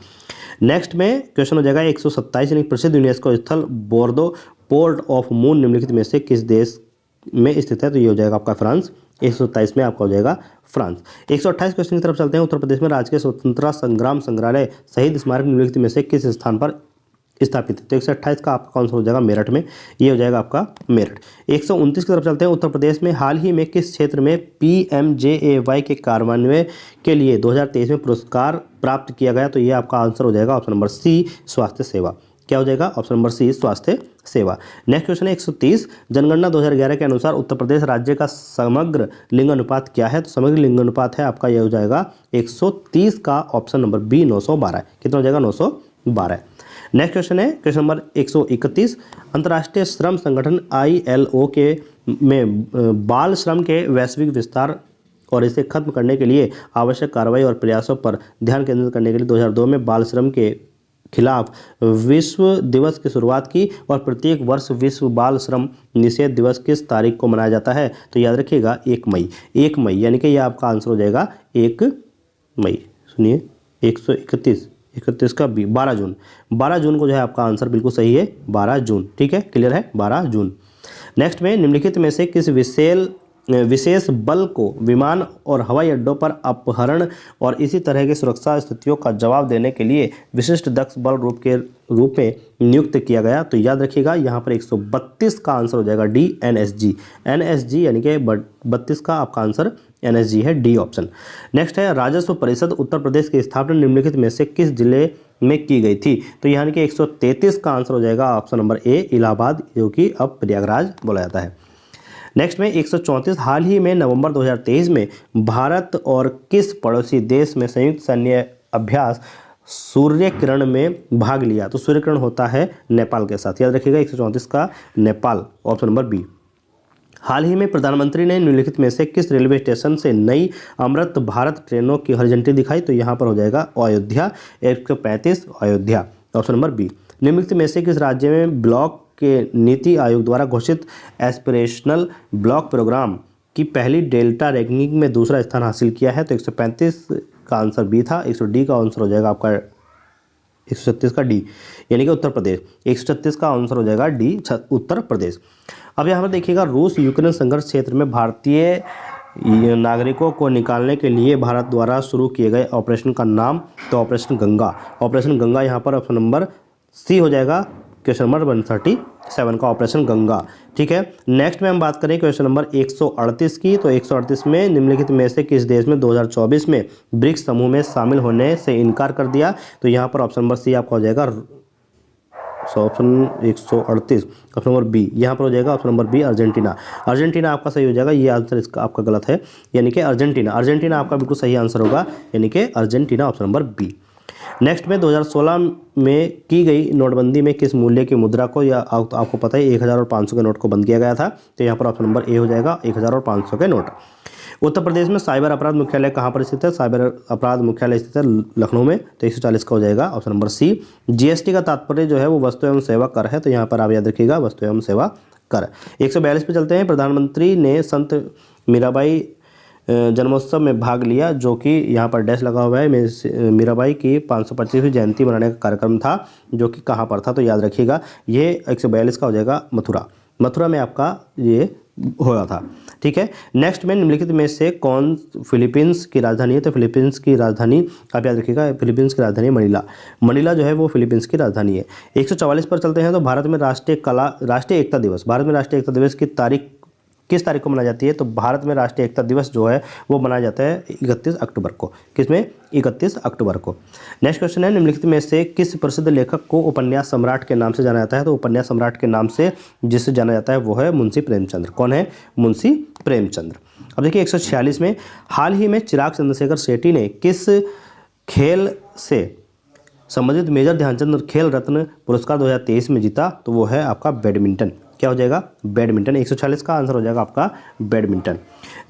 नेक्स्ट में क्वेश्चन हो जाएगा 127 यानी प्रसिद्ध यूनेस्को स्थल बोर्दो पोर्ट ऑफ मून निम्नलिखित में से किस देश में स्थित है, तो ये हो जाएगा आपका फ्रांस 127 में आपका हो जाएगा फ्रांस। 128 क्वेश्चन की तरफ चलते हैं। उत्तर प्रदेश में राजकीय स्वतंत्रता संग्राम संग्रहालय शहीद स्मारक निम्नलिखित में से किस स्थान पर स्थापित है? तो 128 का आपका कौन सा हो जाएगा? मेरठ में। ये हो जाएगा आपका मेरठ। 129 की तरफ चलते हैं। उत्तर प्रदेश में हाल ही में किस क्षेत्र में PMJAY के कार्यान्वयन के लिए 2023 में पुरस्कार प्राप्त किया गया? तो ये आपका आंसर हो जाएगा ऑप्शन नंबर सी, स्वास्थ्य सेवा। क्या हो जाएगा? ऑप्शन नंबर सी, स्वास्थ्य सेवा। नेक्स्ट क्वेश्चन है 130। जनगणना 2011 के अनुसार उत्तर प्रदेश राज्य का समग्र लिंगानुपात क्या है? तो समग्र लिंगानुपात है आपका, यह हो जाएगा 130 का ऑप्शन नंबर बी, 912। कितना हो जाएगा? 912। नेक्स्ट क्वेश्चन है क्वेश्चन नंबर 131। अंतर्राष्ट्रीय श्रम संगठन ILO के में बाल श्रम के वैश्विक विस्तार और इसे खत्म करने के लिए आवश्यक कार्रवाई और प्रयासों पर ध्यान केंद्रित करने के लिए 2002 में बाल श्रम के खिलाफ विश्व दिवस की शुरुआत की और प्रत्येक वर्ष विश्व बाल श्रम निषेध दिवस किस तारीख को मनाया जाता है? तो याद रखिएगा 1 मई। 1 मई यानी कि यह आपका आंसर हो जाएगा 1 मई। सुनिए 131 का 12 जून। 12 जून को जो है आपका आंसर बिल्कुल सही है, 12 जून। ठीक है, क्लियर है, 12 जून। नेक्स्ट में निम्नलिखित में से किस विशेष बल को विमान और हवाई अड्डों पर अपहरण और इसी तरह की सुरक्षा स्थितियों का जवाब देने के लिए विशिष्ट दक्ष बल रूप में नियुक्त किया गया? तो याद रखिएगा यहाँ पर 132 का आंसर हो जाएगा डी, NSG यानी कि 32 का आपका आंसर NSG है, डी ऑप्शन। नेक्स्ट है राजस्व परिषद उत्तर प्रदेश की स्थापना निम्नलिखित में से किस जिले में की गई थी? तो यानी कि 133 का आंसर हो जाएगा ऑप्शन नंबर ए, इलाहाबाद, जो कि अब प्रयागराज बोला जाता है। नेक्स्ट में 134। हाल ही में नवंबर 2023 में भारत और किस पड़ोसी देश में संयुक्त सैन्य अभ्यास सूर्य किरण में भाग लिया? तो सूर्य किरण होता है नेपाल के साथ। याद रखिएगा 134 का नेपाल, ऑप्शन नंबर बी। हाल ही में प्रधानमंत्री ने निम्नलिखित में से किस रेलवे स्टेशन से नई अमृत भारत ट्रेनों की हरी झंडी दिखाई? तो यहाँ पर हो जाएगा Ayodhya, 135 Ayodhya, option number B. निम्नलिखित में से किस राज्य में ब्लॉक के नीति आयोग द्वारा घोषित एस्पिरेशनल ब्लॉक प्रोग्राम की पहली डेल्टा रैंकिंग में दूसरा स्थान हासिल किया है? तो 135 का आंसर बी था। 100 का आंसर हो जाएगा आपका 136 का डी, यानी कि उत्तर प्रदेश। 136 का आंसर हो जाएगा डी, उत्तर प्रदेश। अब यहाँ पर देखिएगा रूस यूक्रेन संघर्ष क्षेत्र में भारतीय नागरिकों को निकालने के लिए भारत द्वारा शुरू किए गए ऑपरेशन का नाम? तो ऑपरेशन गंगा। ऑपरेशन गंगा यहाँ पर ऑप्शन नंबर सी हो जाएगा, क्वेश्चन नंबर 137 का ऑपरेशन गंगा। ठीक है, नेक्स्ट में हम बात करें क्वेश्चन नंबर 138 की। तो 138 में निम्नलिखित में से किस देश में 2024 में ब्रिक्स समूह में शामिल होने से इनकार कर दिया? तो यहाँ पर ऑप्शन नंबर सी आपका हो जाएगा, ऑप्शन 138 ऑप्शन नंबर बी, यहाँ पर हो जाएगा option number B, Argentina. Argentina आपका सही हो जाएगा, ये आंसर इसका आपका गलत है, यानी कि अर्जेंटीना आपका बिल्कुल सही आंसर होगा, यानी कि Argentina, option number B. Next में 2016 में की गई नोटबंदी में किस मूल्य की मुद्रा को, या आपको पता है 1000 और 500 के नोट को बंद किया गया था? तो यहाँ पर ऑप्शन नंबर ए हो जाएगा, 1000 और 500 के नोट। उत्तर प्रदेश में साइबर अपराध मुख्यालय कहाँ पर स्थित है? साइबर अपराध मुख्यालय स्थित है लखनऊ में, तो 140 का हो जाएगा ऑप्शन नंबर सी। GST का तात्पर्य जो है वो वस्तु एवं सेवा कर है, तो यहाँ पर आप याद रखिएगा वस्तु एवं सेवा कर। 142 पे चलते हैं। प्रधानमंत्री ने संत मीराबाई जन्मोत्सव में भाग लिया, जो कि यहाँ पर डैश लगा हुआ है। मीराबाई की 525वीं जयंती मनाने का कार्यक्रम था, जो कि कहाँ पर था? तो याद रखिएगा ये 142 का हो जाएगा मथुरा में आपका ये हुआ था। ठीक है, नेक्स्ट में निम्नलिखित में से कौन फिलीपींस की राजधानी है? तो फिलीपींस की राजधानी आप याद रखिएगा, फिलीपींस की राजधानी मनीला जो है वो फिलीपींस की राजधानी है। 144 पर चलते हैं। तो भारत में राष्ट्रीय एकता दिवस की तारीख किस तारीख को मनाई जाती है? तो भारत में राष्ट्रीय एकता दिवस जो है वो मनाया जाता है 31 अक्टूबर को। किसमें? 31 अक्टूबर को। नेक्स्ट क्वेश्चन है निम्नलिखित में से किस प्रसिद्ध लेखक को उपन्यास सम्राट के नाम से जाना जाता है? तो उपन्यास सम्राट के नाम से जिसे जाना जाता है वो है मुंशी प्रेमचंद्र। कौन है? मुंशी प्रेमचंद्र। अब देखिए 146 में हाल ही में चिराग चंद्रशेखर शेट्टी ने किस खेल से संबंधित मेजर ध्यानचंद खेल रत्न पुरस्कार 2023 में जीता? तो वो है आपका बैडमिंटन। क्या हो जाएगा? बैडमिंटन। 146 का आंसर हो जाएगा आपका बैडमिंटन।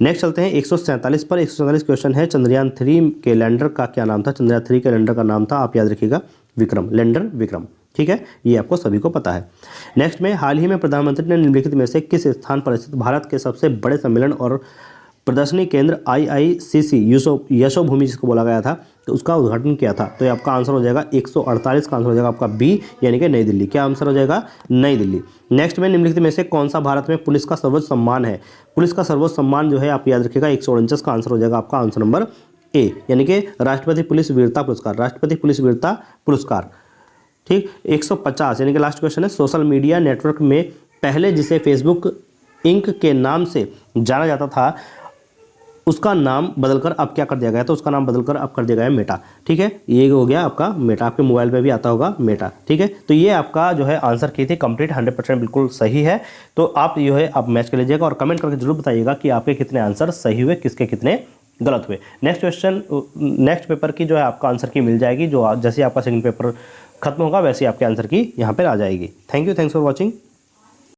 नेक्स्ट चलते हैं 147 पर। 147 क्वेश्चन है चंद्रयान 3 के लैंडर का क्या नाम था? चंद्रयान 3 के लैंडर का नाम था, आप याद रखिएगा, विक्रम, लैंडर विक्रम। ठीक है, ये आपको सभी को पता है। नेक्स्ट में हाल ही में प्रधानमंत्री ने निम्नलिखित में से किस स्थान पर स्थित भारत के सबसे बड़े सम्मेलन और प्रदर्शनी केंद्र IICC यशोभूमि जिसको बोला गया था, तो उसका उद्घाटन किया था। तो ये आपका आंसर हो जाएगा 148 का आंसर हो जाएगा आपका बी, यानी कि नई दिल्ली। क्या आंसर हो जाएगा? नई दिल्ली। नेक्स्ट में निम्नलिखित में से कौन सा भारत में पुलिस का सर्वोच्च सम्मान है? पुलिस का सर्वोच्च सम्मान जो है आप याद रखिएगा 149 का आंसर हो जाएगा आपका आंसर नंबर ए, यानी कि राष्ट्रपति पुलिस वीरता पुरस्कार, राष्ट्रपति पुलिस वीरता पुरस्कार। ठीक, 150 यानी कि लास्ट क्वेश्चन है, सोशल मीडिया नेटवर्क में पहले जिसे फेसबुक इंक के नाम से जाना जाता था उसका नाम बदलकर अब क्या कर दिया गया? तो उसका नाम बदलकर अब कर दिया गया है मेटा। ठीक है, ये हो गया आपका मेटा, आपके मोबाइल पे भी आता होगा मेटा। ठीक है, तो ये आपका जो है आंसर की थी कंप्लीट, 100% बिल्कुल सही है। तो आप जो है आप मैच कर लीजिएगा और कमेंट करके जरूर बताइएगा कि आपके कितने आंसर सही हुए, किसके कितने गलत हुए। नेक्स्ट क्वेश्चन नेक्स्ट पेपर की जो है आपका आंसर की मिल जाएगी, जो जैसे आपका सेकंड पेपर खत्म होगा वैसे आपके आंसर की यहाँ पर आ जाएगी। Thank you, thanks for watching.